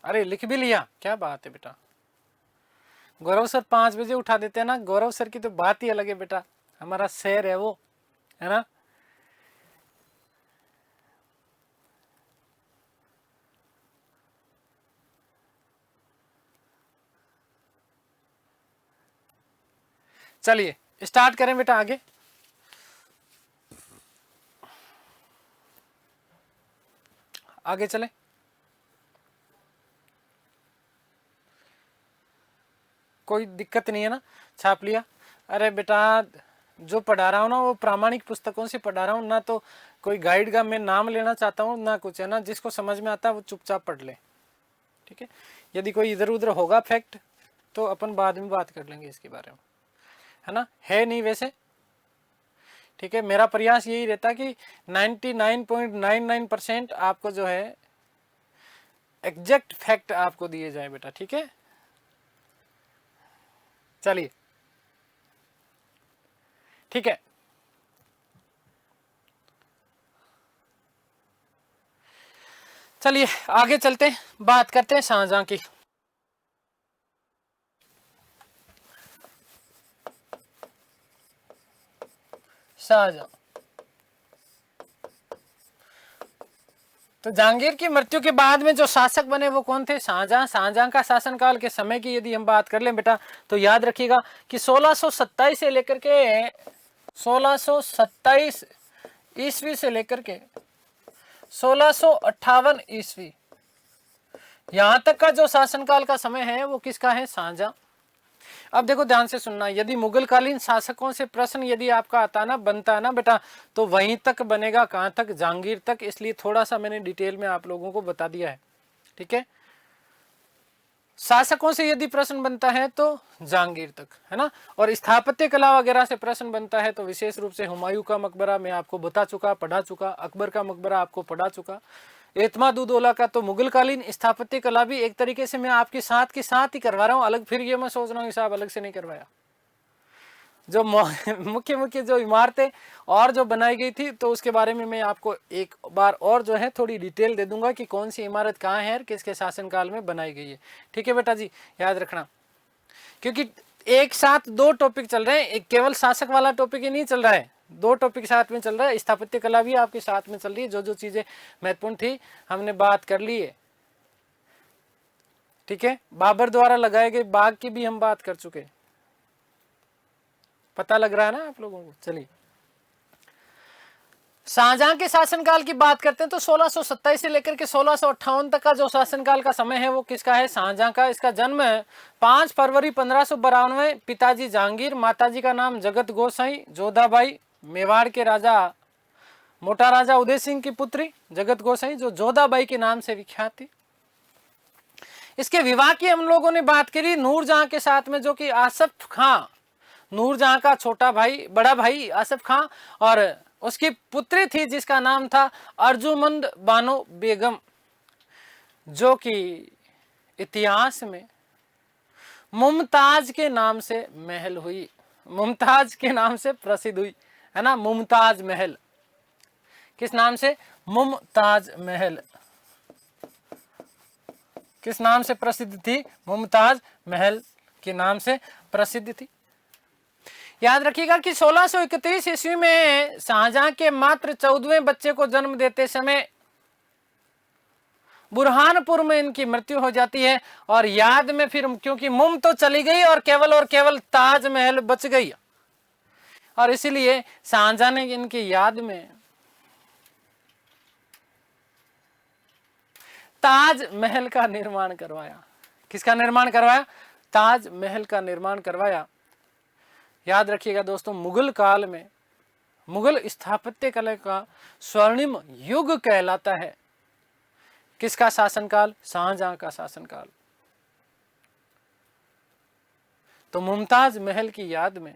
अरे लिख भी लिया, क्या बात है बेटा। गौरव सर 5 बजे उठा देते हैं ना। गौरव सर की तो बात ही अलग है बेटा, हमारा शेर है वो, है ना। चलिए स्टार्ट करें बेटा आगे। आगे चले। कोई दिक्कत नहीं है ना, छाप लिया। अरे बेटा जो पढ़ा रहा हूँ ना वो प्रामाणिक पुस्तकों से पढ़ा रहा हूँ ना, तो कोई गाइड का मैं नाम लेना चाहता हूँ ना कुछ, है ना। जिसको समझ में आता है वो चुपचाप पढ़ ले, ठीक है। यदि कोई इधर उधर होगा फैक्ट तो अपन बाद में बात कर लेंगे इसके बारे में, है ना। है नहीं वैसे, ठीक है। मेरा प्रयास यही रहता कि 99.99% आपको जो है एग्जैक्ट फैक्ट आपको दिए जाए बेटा, ठीक है। चलिए ठीक है, चलिए आगे चलते हैं, बात करते हैं शाहजहां की। शाहजहां तो जहांगीर की मृत्यु के बाद में जो शासक बने वो कौन थे? शाहजहां। शाहजहां का शासनकाल के समय की यदि हम बात कर लें बेटा तो याद रखिएगा कि 1627 से लेकर के 1627 ईस्वी से लेकर के 1658 ईस्वी यहां तक का जो शासनकाल का समय है वो किसका है? शाहजहां। अब देखो ध्यान से सुनना, यदि मुगल कालीन शासकों से प्रश्न यदि आपका आता ना बनता है ना बेटा, तो वहीं तक बनेगा, कहां तक? जहांगीर तक। इसलिए थोड़ा सा मैंने डिटेल में आप लोगों को बता दिया है, ठीक है। शासकों से यदि प्रश्न बनता है तो जहांगीर तक, है ना। और स्थापत्य कला वगैरह से प्रश्न बनता है तो विशेष रूप से हुमायूं का मकबरा मैं आपको बता चुका, पढ़ा चुका, अकबर का मकबरा आपको पढ़ा चुका, एतमाद-उद-दौला का। तो मुगल कालीन स्थापत्य कला भी एक तरीके से मैं आपके साथ के साथ ही करवा रहा हूँ, अलग फिर ये मैं सोच रहा हूँ साहब अलग से नहीं करवाया। जो मुख्य मुख्य जो इमारतें और जो बनाई गई थी तो उसके बारे में मैं आपको एक बार और जो है थोड़ी डिटेल दे दूंगा कि कौन सी इमारत कहाँ है और किसके शासनकाल में बनाई गई है, ठीक है बेटा जी, याद रखना। क्योंकि एक साथ दो टॉपिक चल रहे हैं, एक केवल शासक वाला टॉपिक ही नहीं चल रहा है, दो टॉपिक साथ में चल रहा है। स्थापत्य कला भी आपके साथ में चल रही है, जो जो चीजें महत्वपूर्ण थी हमने बात कर ली है, ठीक है। बाबर द्वारा लगाए गए बाग की भी हम बात कर चुके, पता लग रहा है ना आप लोगों को। चलिए शाहजहां के शासनकाल की बात करते हैं तो 1627 से लेकर के 1658 तक का जो शासनकाल का समय है वो किसका है? शाहजहां का। इसका जन्म 5 फरवरी 1592, पिताजी जहांगीर, माताजी का नाम जगत गोसाई, जोधाबाई, मेवाड़ के राजा मोटा राजा उदय सिंह की पुत्री जगत गोसाई, जो जोधाबाई के नाम से विख्यात थी। इसके विवाह की हम लोगों ने बात करी नूरजहां के साथ में, जो कि आसफ खां, नूरजहां का छोटा भाई, बड़ा भाई आसफ खां, और उसकी पुत्री थी जिसका नाम था अर्जुमंद बानो बेगम, जो कि इतिहास में मुमताज के नाम से महल हुई, मुमताज के नाम से प्रसिद्ध हुई, है ना। मुमताज महल, किस नाम से? मुमताज महल। किस नाम से प्रसिद्ध थी? मुमताज महल के नाम से प्रसिद्ध थी। याद रखिएगा कि 1631 ईस्वी में शाहजहां के मात्र 14वें बच्चे को जन्म देते समय बुरहानपुर में इनकी मृत्यु हो जाती है। और याद में फिर क्योंकि मुम तो चली गई और केवल ताजमहल बच गई, और इसीलिए शाहजहां ने इनकी याद में ताजमहल का निर्माण करवाया। किसका निर्माण करवाया? ताजमहल का निर्माण करवाया। याद रखिएगा दोस्तों, मुगल काल में मुगल स्थापत्य कला का स्वर्णिम युग कहलाता है। किसका शासनकाल? शाहजहां का शासनकाल। तो मुमताज महल की याद में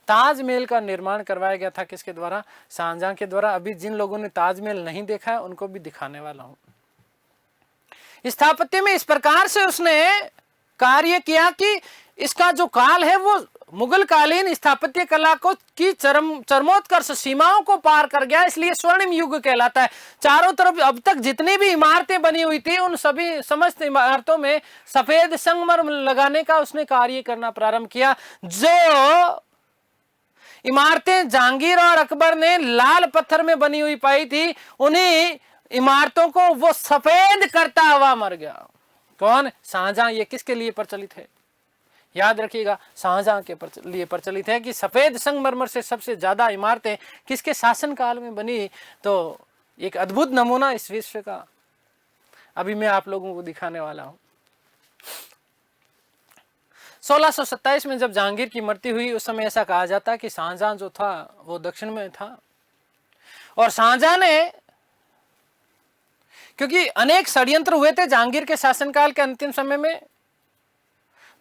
ताजमहल का निर्माण करवाया गया था। किसके द्वारा? शाहजहां के द्वारा। अभी जिन लोगों ने ताजमहल नहीं देखा है उनको भी दिखाने वाला हूं। स्थापत्य में इस प्रकार से उसने कार्य किया कि इसका जो काल है वो मुगल कालीन स्थापत्य कला को की चरमोत्कर्ष सीमाओं को पार कर गया, इसलिए स्वर्णिम युग कहलाता है। चारों तरफ अब तक जितनी भी इमारतें बनी हुई थी उन सभी समस्त इमारतों में सफेद संगमरमर लगाने का उसने कार्य करना प्रारंभ किया। जो इमारतें जहांगीर और अकबर ने लाल पत्थर में बनी हुई पाई थी, उन्हीं इमारतों को वो सफेद करता हुआ मर गया। कौन? शाहजहां। ये किसके लिए प्रचलित है? याद रखिएगा, शाहजहां के लिए प्रचलित है कि सफेद संगमरमर से सबसे ज्यादा इमारतें किसके शासनकाल में बनी? तो एक अद्भुत नमूना इस विश्व का अभी मैं आप लोगों को दिखाने वाला हूं। 1627 में जब जहांगीर की मृत्यु हुई, उस समय ऐसा कहा जाता है कि शाहजहां जो था वो दक्षिण में था, और शाहजहां ने, क्योंकि अनेक षड्यंत्र हुए थे जहांगीर के शासनकाल के अंतिम समय में,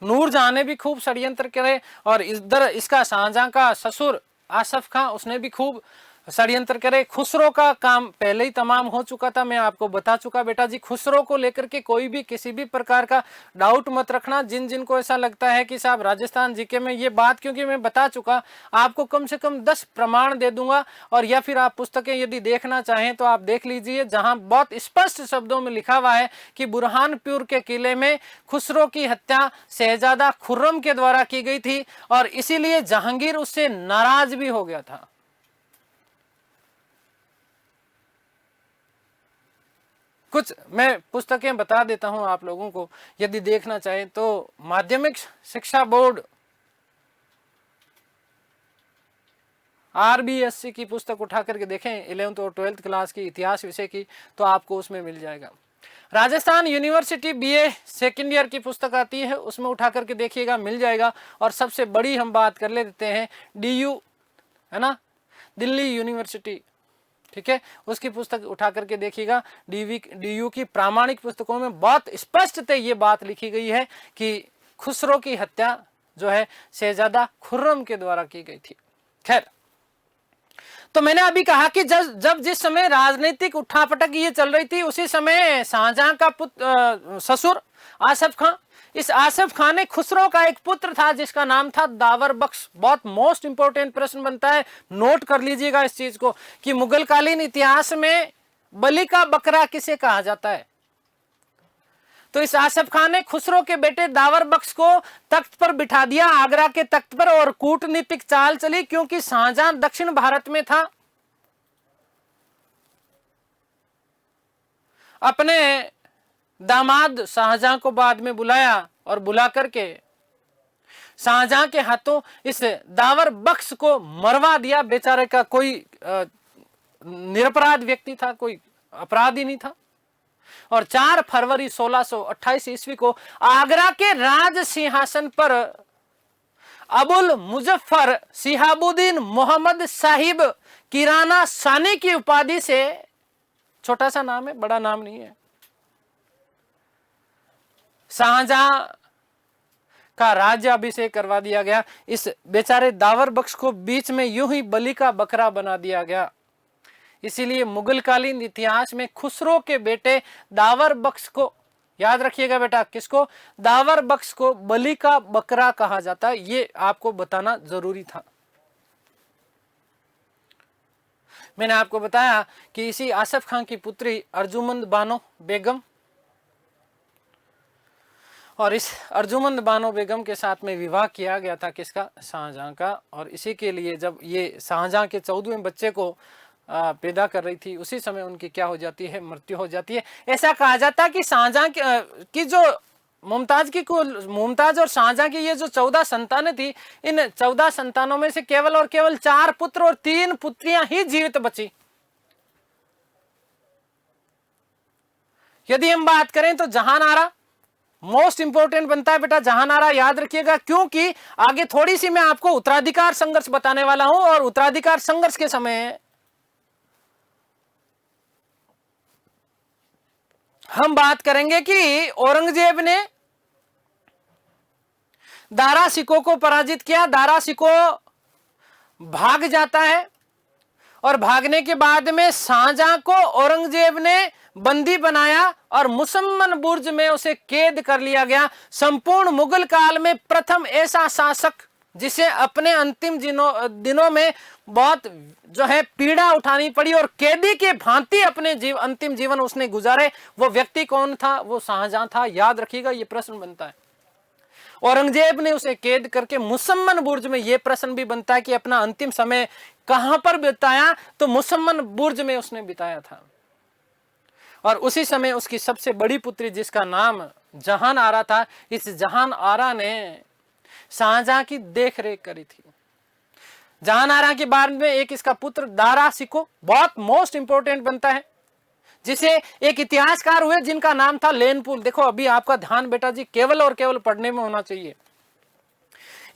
नूरजहां ने भी खूब षड्यंत्र करे, और इधर इसका शाहजहां का ससुर आसफ खां उसने भी खूब षड्यंत्र करे। खुसरो का काम पहले ही तमाम हो चुका था, मैं आपको बता चुका बेटा जी। खुसरो को लेकर के कोई भी किसी भी प्रकार का डाउट मत रखना। जिन जिन को ऐसा लगता है कि साहब राजस्थान जीके में ये बात, क्योंकि मैं बता चुका, आपको कम से कम 10 प्रमाण दे दूंगा, और या फिर आप पुस्तकें यदि देखना चाहें तो आप देख लीजिए, जहां बहुत स्पष्ट शब्दों में लिखा हुआ है कि बुरहानपुर के किले में खुसरो की हत्या शहजादा खुर्रम के द्वारा की गई थी, और इसीलिए जहांगीर उससे नाराज भी हो गया था। कुछ मैं पुस्तकें बता देता हूं आप लोगों को, यदि देखना चाहें तो। माध्यमिक शिक्षा बोर्ड RBSC की पुस्तक उठा करके देखें, 11th और 12th क्लास की इतिहास विषय की, तो आपको उसमें मिल जाएगा। Rajasthan university BA second year की पुस्तक आती है, उसमें उठा करके देखिएगा, मिल जाएगा। और सबसे बड़ी हम बात कर लेते हैं DU, है ना, दिल्ली यूनिवर्सिटी, ठीक है, उसकी पुस्तक उठा करके देखिएगा। DU की प्रामाणिक पुस्तकों में बहुत स्पष्ट ये बात लिखी गई है कि खुसरो की हत्या जो है शहजादा खुर्रम के द्वारा की गई थी। खैर, तो मैंने अभी कहा कि जब जिस समय राजनीतिक उठापटक ये चल रही थी, उसी समय शाहजहां का पुत्र ससुर आसफ खां, इस आसफ खान ने खुसरो का एक पुत्र था जिसका नाम था दावर बख्श। बहुत मोस्ट इंपोर्टेंट प्रश्न बनता है, नोट कर लीजिएगा इस चीज को, कि मुगल कालीन इतिहास में बलि का बकरा किसे कहा जाता है। तो इस आसफ खान ने खुसरो के बेटे दावर बख्श को तख्त पर बिठा दिया, आगरा के तख्त पर, और कूटनीतिक चाल चली, क्योंकि शाहजहां दक्षिण भारत में था। अपने दामाद शाहजहां को बाद में बुलाया, और बुला करके शाहजहां के हाथों इस दावर बख्श को मरवा दिया। बेचारे का कोई निरपराध व्यक्ति था, कोई अपराधी नहीं था। और 4 फरवरी 1628 ईस्वी को आगरा के राज सिंहासन पर अबुल मुजफ्फर शिहाबुद्दीन मोहम्मद साहिब किराना सानी की उपाधि से, छोटा सा नाम है, बड़ा नाम नहीं है, शाहजहां का राज्याभिषेक करवा दिया गया। इस बेचारे दावर बख्श को बीच में यूं ही बलि का बकरा बना दिया गया। इसीलिए मुगल कालीन इतिहास में खुसरो के बेटे दावर बख्श को, याद रखिएगा बेटा, किसको, दावर बख्श को बलि का बकरा कहा जाता है। ये आपको बताना जरूरी था। मैंने आपको बताया कि इसी आसफ खान की पुत्री अर्जुमंद बानो बेगम, और इस अर्जुमंद बानो बेगम के साथ में विवाह किया गया था, किसका, शाहजहां का। और इसी के लिए जब ये शाहजहां के 14वें बच्चे को पैदा कर रही थी, उसी समय उनकी क्या हो जाती है, मृत्यु हो जाती है। ऐसा कहा जाता है कि शाहजहां की जो मुमताज और शाहजहां की ये जो 14 संतानें थी, इन 14 संतानों में से केवल और केवल 4 पुत्र और 3 पुत्रियां ही जीवित बची। यदि हम बात करें तो जहानारा मोस्ट इंपोर्टेंट बनता है बेटा, जहानारा याद रखिएगा, क्योंकि आगे थोड़ी सी मैं आपको उत्तराधिकार संघर्ष बताने वाला हूं, और उत्तराधिकार संघर्ष के समय हम बात करेंगे कि औरंगजेब ने दारा शिकोह को पराजित किया। दारा शिकोह भाग जाता है, और भागने के बाद में शाहजहां को औरंगजेब ने बंदी बनाया, और मुसम्मन बुर्ज में उसे कैद कर लिया गया। संपूर्ण मुगल काल में प्रथम ऐसा शासक जिसे अपने अंतिम दिनों में बहुत जो है पीड़ा उठानी पड़ी, और कैदी के भांति अपने अंतिम जीवन उसने गुजारे, वो व्यक्ति कौन था, वो शाहजहां था। याद रखिएगा, ये प्रश्न बनता है। औरंगजेब ने उसे कैद करके मुसम्मन बुर्ज में, ये प्रश्न भी बनता है कि अपना अंतिम समय कहां पर बिताया, तो मुसम्मन बुर्ज में उसने बिताया था। और उसी समय उसकी सबसे बड़ी पुत्री जिसका नाम जहान आरा था, इस जहान आरा ने शाहजहां की देख रेख करी थी। जहानारा के बाद में एक इसका पुत्र दारा सिको बहुत मोस्ट इंपोर्टेंट बनता है, जिसे एक इतिहासकार हुए जिनका नाम था लेनपुल। देखो अभी आपका ध्यान बेटा जी केवल और केवल पढ़ने में होना चाहिए।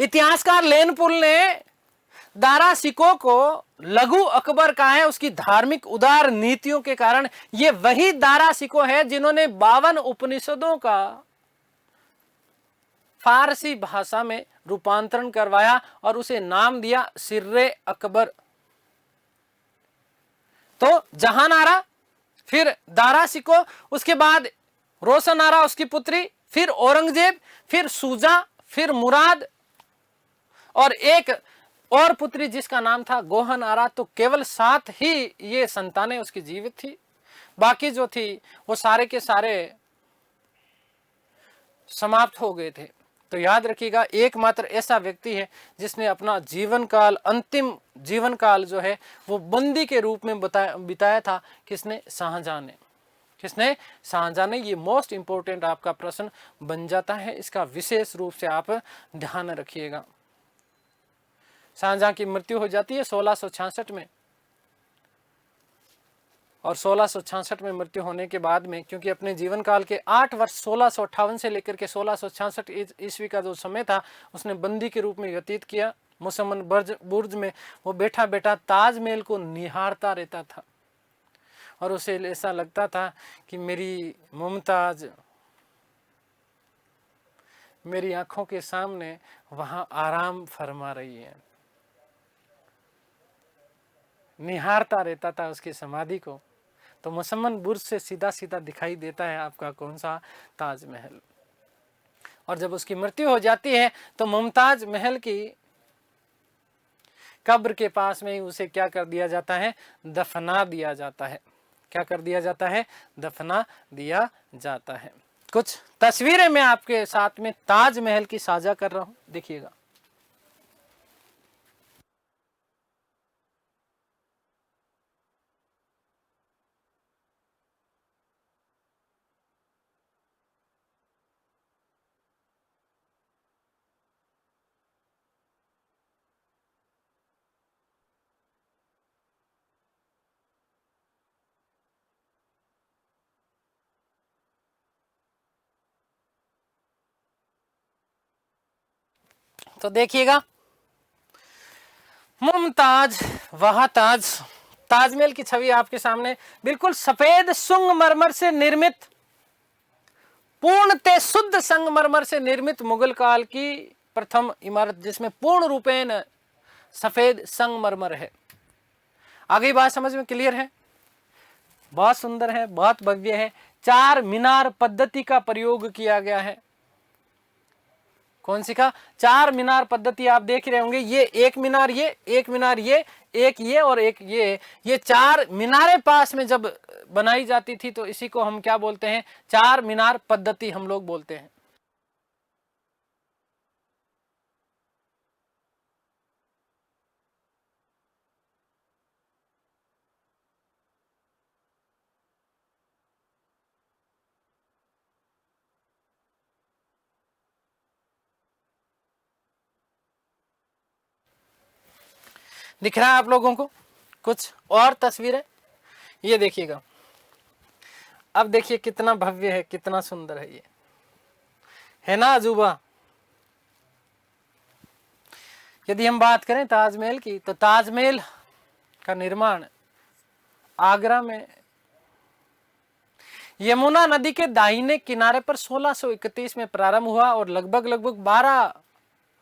इतिहासकार लेनपुल ने दारा सिको को लघु अकबर कहा है उसकी धार्मिक उदार नीतियों के कारण। ये वही दारा सिको है जिन्होंने 52 उपनिषदों का फारसी भाषा में रूपांतरण करवाया और उसे नाम दिया सिर्रे अकबर। तो जहानारा, फिर दारा सिको, उसके बाद रोशनारा उसकी पुत्री, फिर औरंगजेब, फिर सूजा, फिर मुराद और एक और पुत्री जिसका नाम था गोहनारा। तो केवल 7 ही ये संतानें उसकी जीवित थी, बाकी जो थी वो सारे के सारे समाप्त हो गए थे। तो याद रखिएगा एकमात्र ऐसा व्यक्ति है जिसने अपना जीवन काल, अंतिम जीवन काल जो है वो बंदी के रूप में बिताया था। किसने? शाहजहां ने। किसने? शाहजहां ने। ये मोस्ट इंपोर्टेंट आपका प्रश्न बन जाता है, इसका विशेष रूप से आप ध्यान रखिएगा। शाहजहां की मृत्यु हो जाती है 1666 में, और 1666 में मृत्यु होने के बाद में, क्योंकि अपने जीवन काल के 8 वर्ष 1658 से लेकर के 1666 ईस्वी का जो समय था उसने बंदी के रूप में व्यतीत किया मुसम्मन बुर्ज में। वो बैठा बैठा ताजमहल को निहारता रहता था और उसे ऐसा लगता था कि मेरी मुमताज मेरी आंखों के सामने वहां आराम फरमा रही है। निहारता रहता था उसकी समाधि को। तो मुसम्मन बुर्ज से सीधा सीधा दिखाई देता है आपका कौन सा? ताजमहल। और जब उसकी मृत्यु हो जाती है तो मुमताज महल की कब्र के पास में ही उसे क्या कर दिया जाता है? दफना दिया जाता है। क्या कर दिया जाता है? दफना दिया जाता है। कुछ तस्वीरें मैं आपके साथ में ताजमहल की साझा कर रहा हूं, देखिएगा। तो देखिएगा, मुमताज वह ताज, ताजमहल की छवि आपके सामने, बिल्कुल सफेद संगमरमर से निर्मित, पूर्णतः शुद्ध संगमरमर से निर्मित मुगल काल की प्रथम इमारत, जिसमें पूर्ण रूपेण सफेद संगमरमर है। आगे बात समझ में क्लियर है? बहुत सुंदर है, बहुत भव्य है। 4 मीनार पद्धति का प्रयोग किया गया है। कौन सी का? 4 मीनार पद्धति आप देख रहे होंगे। ये एक मीनार, ये एक मीनार, ये एक, ये और एक ये 4 मीनारें पास में जब बनाई जाती थी तो इसी को हम क्या बोलते हैं? 4 मीनार पद्धति हम लोग बोलते हैं। दिख रहा है आप लोगों को? कुछ और तस्वीरें ये देखिएगा। अब देखिए कितना भव्य है, कितना सुंदर है, ये है ना अजूबा। यदि हम बात करें ताजमहल की, तो ताजमहल का निर्माण आगरा में यमुना नदी के दाहिने किनारे पर 1631 में प्रारंभ हुआ और लगभग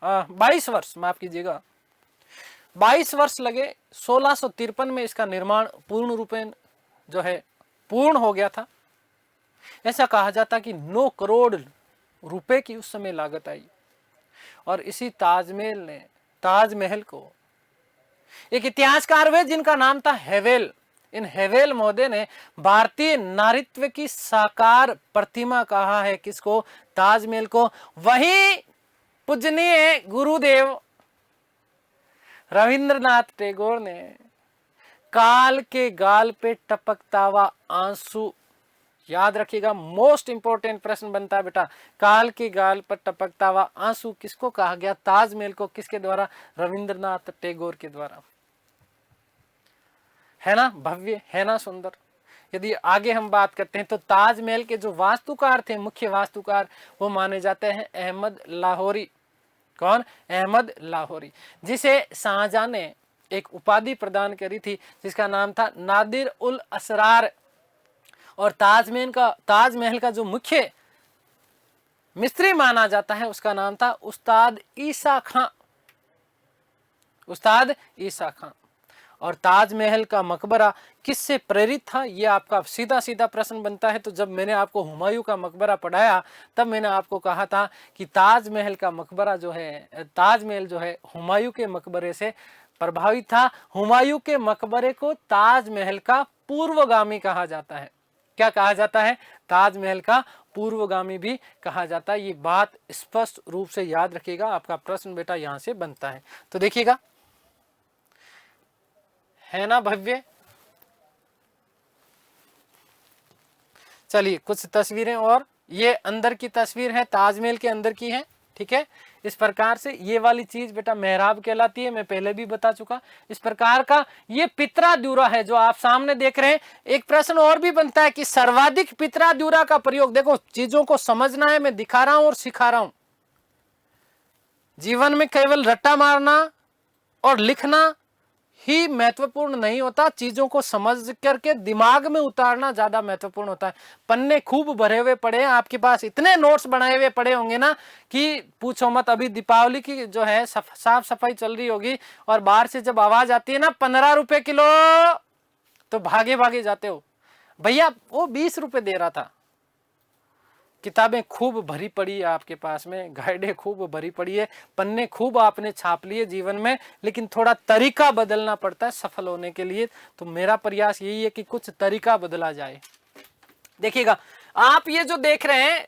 22 वर्ष, माफ कीजिएगा, 22 वर्ष लगे। 1653 में इसका निर्माण पूर्ण रूपेण जो है पूर्ण हो गया था। ऐसा कहा जाता कि 9 करोड़ रुपए की उस समय लागत आई। और इसी ताजमहल को एक इतिहासकार हुए जिनका नाम था हेवेल। इन हेवेल महोदय ने भारतीय नारीत्व की साकार प्रतिमा कहा है किसको? ताजमहल को। वही पूजनीय गुरुदेव रविंद्रनाथ टैगोर ने काल के गाल पे टपकता हुआ आंसू याद रखिएगा, मोस्ट इंपोर्टेंट प्रश्न बनता है बेटा। काल के गाल पर टपकता हुआ आंसू किसको कहा गया? ताजमहल को। किसके द्वारा? रविंद्रनाथ टैगोर के द्वारा। है ना भव्य, है ना सुंदर। यदि आगे हम बात करते हैं तो ताजमहल के जो वास्तुकार थे, मुख्य वास्तुकार, वो माने जाते हैं अहमद लाहौरी। कौन? अहमद लाहौरी, जिसे शाहजहां ने एक उपाधि प्रदान करी थी जिसका नाम था नादिर उल असरार। और ताजमहल का जो मुख्य मिस्त्री माना जाता है उसका नाम था उस्ताद ईसा खां। उस्ताद ईसा खां। और ताजमहल का मकबरा किससे प्रेरित था? ये आपका सीधा सीधा प्रश्न बनता है। तो जब मैंने आपको हुमायूं का मकबरा पढ़ाया तब मैंने आपको कहा था कि ताजमहल का मकबरा जो है, ताजमहल जो है हुमायूं के मकबरे से प्रभावित था। हुमायूं के मकबरे को ताजमहल का पूर्वगामी कहा जाता है। क्या कहा जाता है? ताजमहल का पूर्वगामी भी कहा जाता है। ये बात स्पष्ट रूप से याद रखिएगा, आपका प्रश्न बेटा यहां से बनता है। तो देखिएगा, है ना भव्य। चलिए कुछ तस्वीरें, और ये अंदर की तस्वीर है, ताजमहल के अंदर की है। ठीक है, इस प्रकार से ये वाली चीज बेटा मेहराब कहलाती है, मैं पहले भी बता चुका। इस प्रकार का ये पित्रा-द्यूरा है जो आप सामने देख रहे हैं। एक प्रश्न और भी बनता है कि सर्वाधिक पित्रा-द्यूरा का प्रयोग, देखो चीजों को समझना है, मैं दिखा रहा हूं और सिखा रहा हूं। जीवन में केवल रट्टा मारना और लिखना ही महत्वपूर्ण नहीं होता, चीजों को समझ करके दिमाग में उतारना ज्यादा महत्वपूर्ण होता है। पन्ने खूब भरे हुए पड़े हैं आपके पास, इतने नोट्स बनाए हुए पड़े होंगे ना कि पूछो मत। अभी दीपावली की जो है साफ सफाई चल रही होगी और बाहर से जब आवाज आती है ना 15 रुपए किलो, तो भागे भागे जाते हो। भैया वो 20 रुपए दे रहा था। किताबें खूब भरी पड़ी है आपके पास में, गाइडें खूब भरी पड़ी है, पन्ने खूब आपने छाप लिए जीवन में, लेकिन थोड़ा तरीका बदलना पड़ता है सफल होने के लिए। तो मेरा प्रयास यही है कि कुछ तरीका बदला जाए। देखिएगा, आप ये जो देख रहे हैं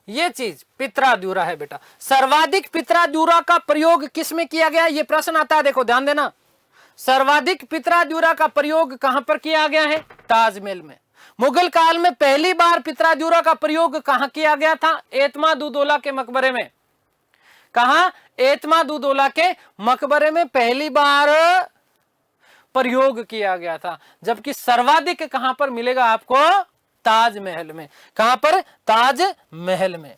ये चीज पित्रा-द्यूरा है बेटा। सर्वाधिक पित्रा-द्यूरा का प्रयोग किसमें किया गया? ये प्रश्न आता है, देखो ध्यान देना। सर्वाधिक पित्रा-द्यूरा का प्रयोग कहां पर किया गया है? ताजमहल में। मुगल काल में पहली बार पित्रा-द्यूरा का प्रयोग कहां किया गया था? एतमाद-उद-दौला के मकबरे में। कहां? एतमाद-उद-दौला के मकबरे में पहली बार प्रयोग किया गया था। जबकि सर्वाधिक कहां पर मिलेगा आपको? ताजमहल में। कहां पर? ताजमहल में।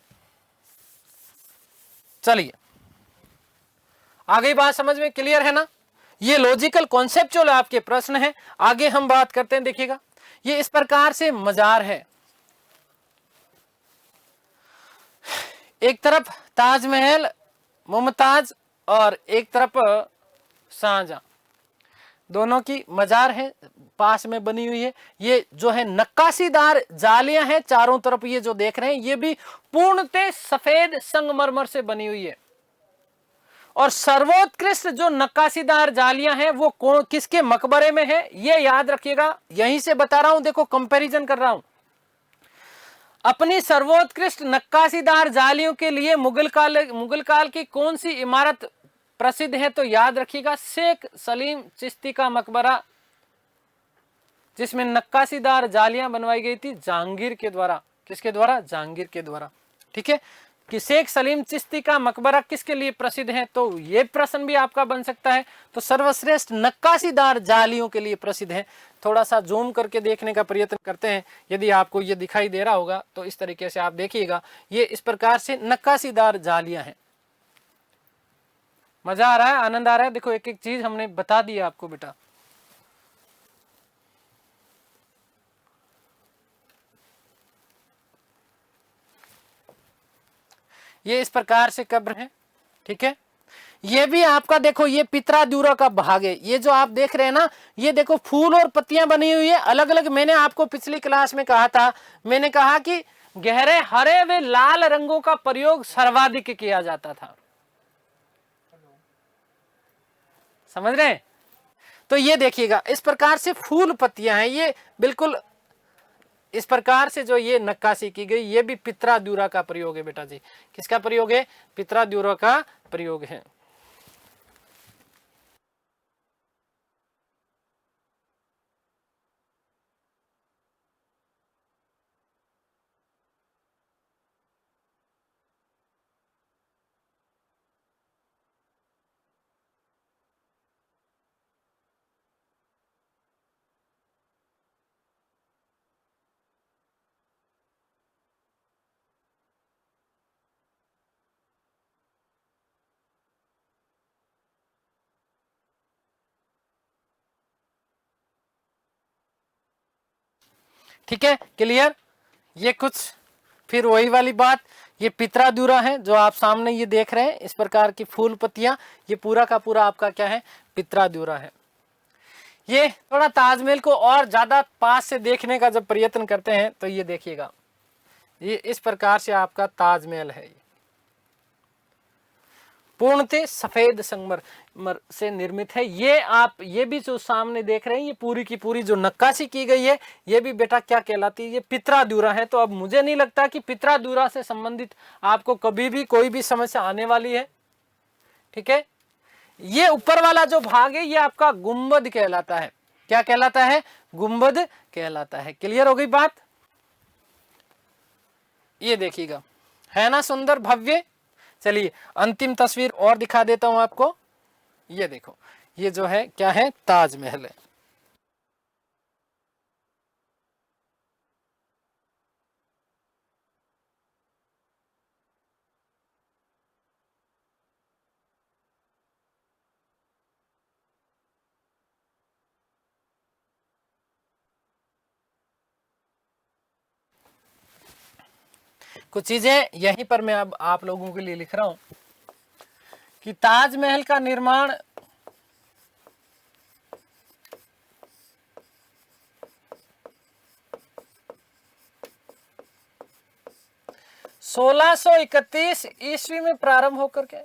चलिए आगे बात समझ में क्लियर है ना? ये लॉजिकल कॉन्सेप्चुअल आपके प्रश्न है। आगे हम बात करते हैं। देखिएगा, ये इस प्रकार से मजार है। एक तरफ ताजमहल मुमताज और एक तरफ शाहजहां, दोनों की मजार है, पास में बनी हुई है। ये जो है नक्काशीदार जालियां हैं चारों तरफ, ये जो देख रहे हैं ये भी पूर्णतः सफेद संगमरमर से बनी हुई है। और सर्वोत्कृष्ट जो नक्काशीदार जालियां हैं वो किसके मकबरे में है? ये याद रखिएगा, यहीं से बता रहा हूं, देखो कंपैरिजन कर रहा हूं। अपनी सर्वोत्कृष्ट नक्काशीदार जालियों के लिए मुगल काल की कौन सी इमारत प्रसिद्ध है? तो याद रखिएगा शेख सलीम चिश्ती का मकबरा, जिसमें नक्काशीदार जालियां बनवाई गई थी जहांगीर के द्वारा। किसके द्वारा? जहांगीर के द्वारा। ठीक है, कि शेख सलीम चिश्ती का मकबरा किसके लिए प्रसिद्ध है? तो ये प्रश्न भी आपका बन सकता है। तो सर्वश्रेष्ठ नक्काशीदार जालियों के लिए प्रसिद्ध है। थोड़ा सा जूम करके देखने का प्रयत्न करते हैं, यदि आपको ये दिखाई दे रहा होगा तो इस तरीके से आप देखिएगा। ये इस प्रकार से नक्काशीदार जालियां हैं। मजा आ रहा है? आनंद आ रहा है? देखो एक एक चीज हमने बता दी आपको बेटा। ये इस प्रकार से कब्र है। ठीक है, ये भी आपका देखो, ये पित्रा-द्यूरा का भाग है। ये जो आप देख रहे हैं ना, ये देखो फूल और पत्तियां बनी हुई है अलग अलग। मैंने आपको पिछली क्लास में कहा था, मैंने कहा कि गहरे हरे व लाल रंगों का प्रयोग सर्वाधिक किया जाता था। समझ रहे हैं? तो ये देखिएगा इस प्रकार से फूल पत्तियां हैं, ये बिल्कुल इस प्रकार से जो ये नक्काशी की गई, ये भी पित्रा-द्यूरा का प्रयोग है बेटा जी। किसका प्रयोग है? पित्रा-द्यूरा का प्रयोग है। ठीक है, क्लियर। ये कुछ फिर वही वाली बात, ये पित्रादुरा है जो आप सामने ये देख रहे हैं, इस प्रकार की फूल पत्तियां, ये पूरा का पूरा आपका क्या है, पित्रादुरा है। ये थोड़ा ताजमहल को और ज्यादा पास से देखने का जब प्रयत्न करते हैं तो ये देखिएगा, ये इस प्रकार से आपका ताजमहल है, पूर्णतः सफेद संगमरमर से निर्मित है। ये आप ये भी जो सामने देख रहे हैं, ये पूरी की पूरी जो नक्काशी की गई है, ये भी बेटा क्या कहलाती है, ये पित्रादुरा है। तो अब मुझे नहीं लगता कि पित्रादुरा से संबंधित आपको कभी भी कोई भी समस्या आने वाली है। ठीक है, ये ऊपर वाला जो भाग है ये आपका गुंबद कहलाता है। क्या कहलाता है, गुंबद कहलाता है। क्लियर हो गई बात। ये देखिएगा, है ना सुंदर भव्य। चलिए अंतिम तस्वीर और दिखा देता हूं आपको। ये देखो, ये जो है क्या है, ताजमहल है। कुछ चीजें यहीं पर मैं अब आप लोगों के लिए लिख रहा हूं कि ताजमहल का निर्माण 1631 ईस्वी में प्रारंभ होकर के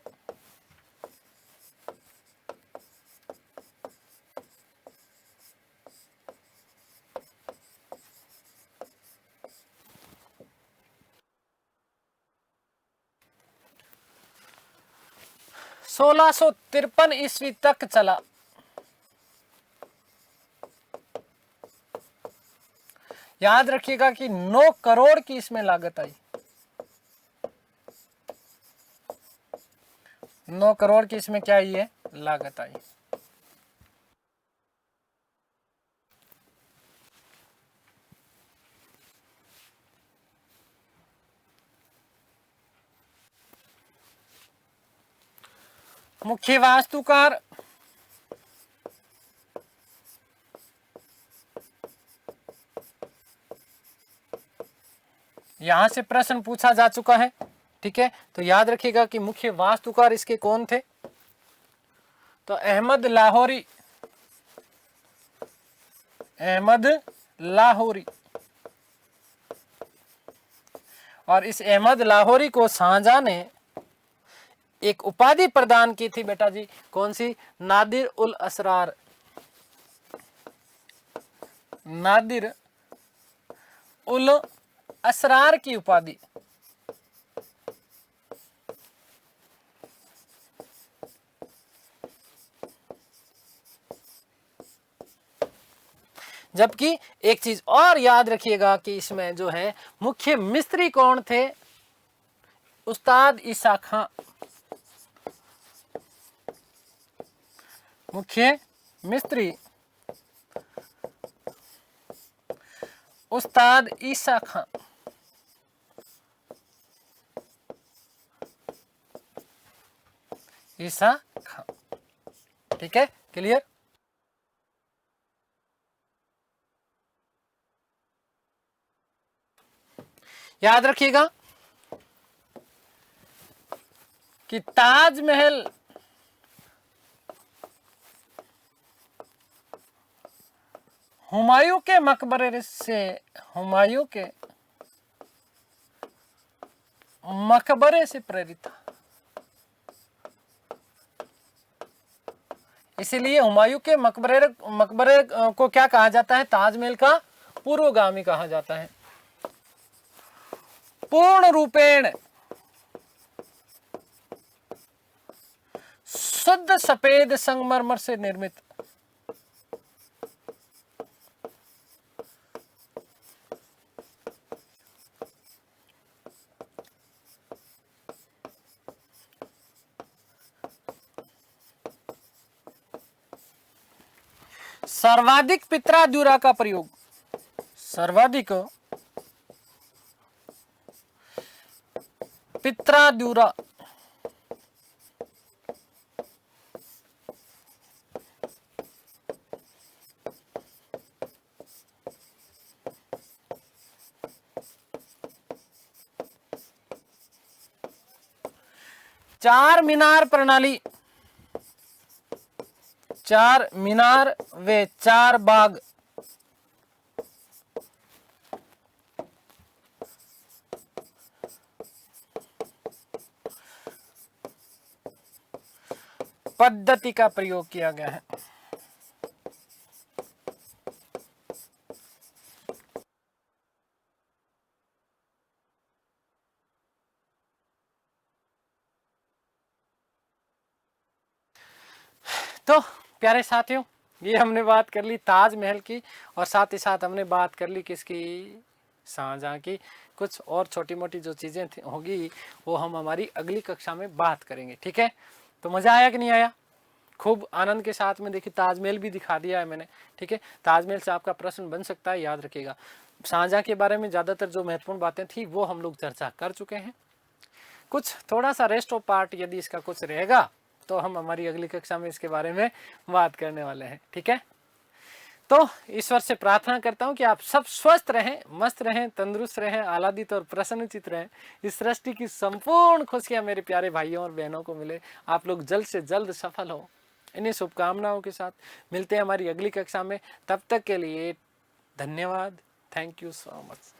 1653 ईस्वी तक चला। याद रखिएगा कि 9 करोड़ की इसमें लागत आई, 9 करोड़ की इसमें क्या आई है, लागत आई। मुख्य वास्तुकार यहां से प्रश्न पूछा जा चुका है। ठीक है, तो याद रखिएगा कि मुख्य वास्तुकार इसके कौन थे, तो अहमद लाहौरी, अहमद लाहौरी। और इस अहमद लाहौरी को शाहजहां ने एक उपाधि प्रदान की थी बेटा जी, कौन सी, नादिर उल असरार, नादिर उल असरार की उपाधि। जबकि एक चीज और याद रखिएगा कि इसमें जो है मुख्य मिस्त्री कौन थे, उस्ताद ईसा खां, मुख्य मिस्त्री उस्ताद ईसा खां। ईसा खां। ठीक है, क्लियर। याद रखिएगा कि ताजमहल हुमायूं के मकबरे से, हुमायूं के मकबरे से प्रेरित था। इसीलिए हुमायूं के मकबरे को क्या कहा जाता है, ताजमहल का पूर्वगामी कहा जाता है। पूर्ण रूपेण शुद्ध सफेद संगमरमर से निर्मित, सर्वाधिक पित्रादुरा का प्रयोग, सर्वाधिक पित्रादुरा चार मीनार प्रणाली, चार मीनार व चार बाग। पद्धति का प्रयोग किया गया है। तो प्यारे साथियों, ये हमने बात कर ली ताजमहल की, और साथ ही साथ हमने बात कर ली किसकी, शाहजहां की। कुछ और छोटी मोटी जो चीजें होगी वो हम हमारी अगली कक्षा में बात करेंगे, ठीक है। तो मजा आया कि नहीं आया? खूब आनंद के साथ में देखिए ताजमहल भी दिखा दिया है मैंने, ठीक है। ताजमहल से आपका प्रश्न बन सकता है, याद रखिएगा। शाहजहां के बारे में ज्यादातर जो महत्वपूर्ण बातें थी वो हम लोग चर्चा कर चुके हैं। कुछ थोड़ा सा रेस्ट ऑफ पार्ट यदि इसका कुछ रहेगा तो हम हमारी अगली कक्षा में इसके बारे में बात करने वाले हैं, ठीक है। तो ईश्वर से प्रार्थना करता हूं कि आप सब स्वस्थ रहें, मस्त रहें, तंदुरुस्त रहें, आह्लादित और प्रसन्नचित रहें। इस सृष्टि की संपूर्ण खुशियां मेरे प्यारे भाइयों और बहनों को मिले, आप लोग जल्द से जल्द सफल हो। इन्हीं शुभकामनाओं के साथ मिलते हैं हमारी अगली कक्षा में। तब तक के लिए धन्यवाद। Thank you so much.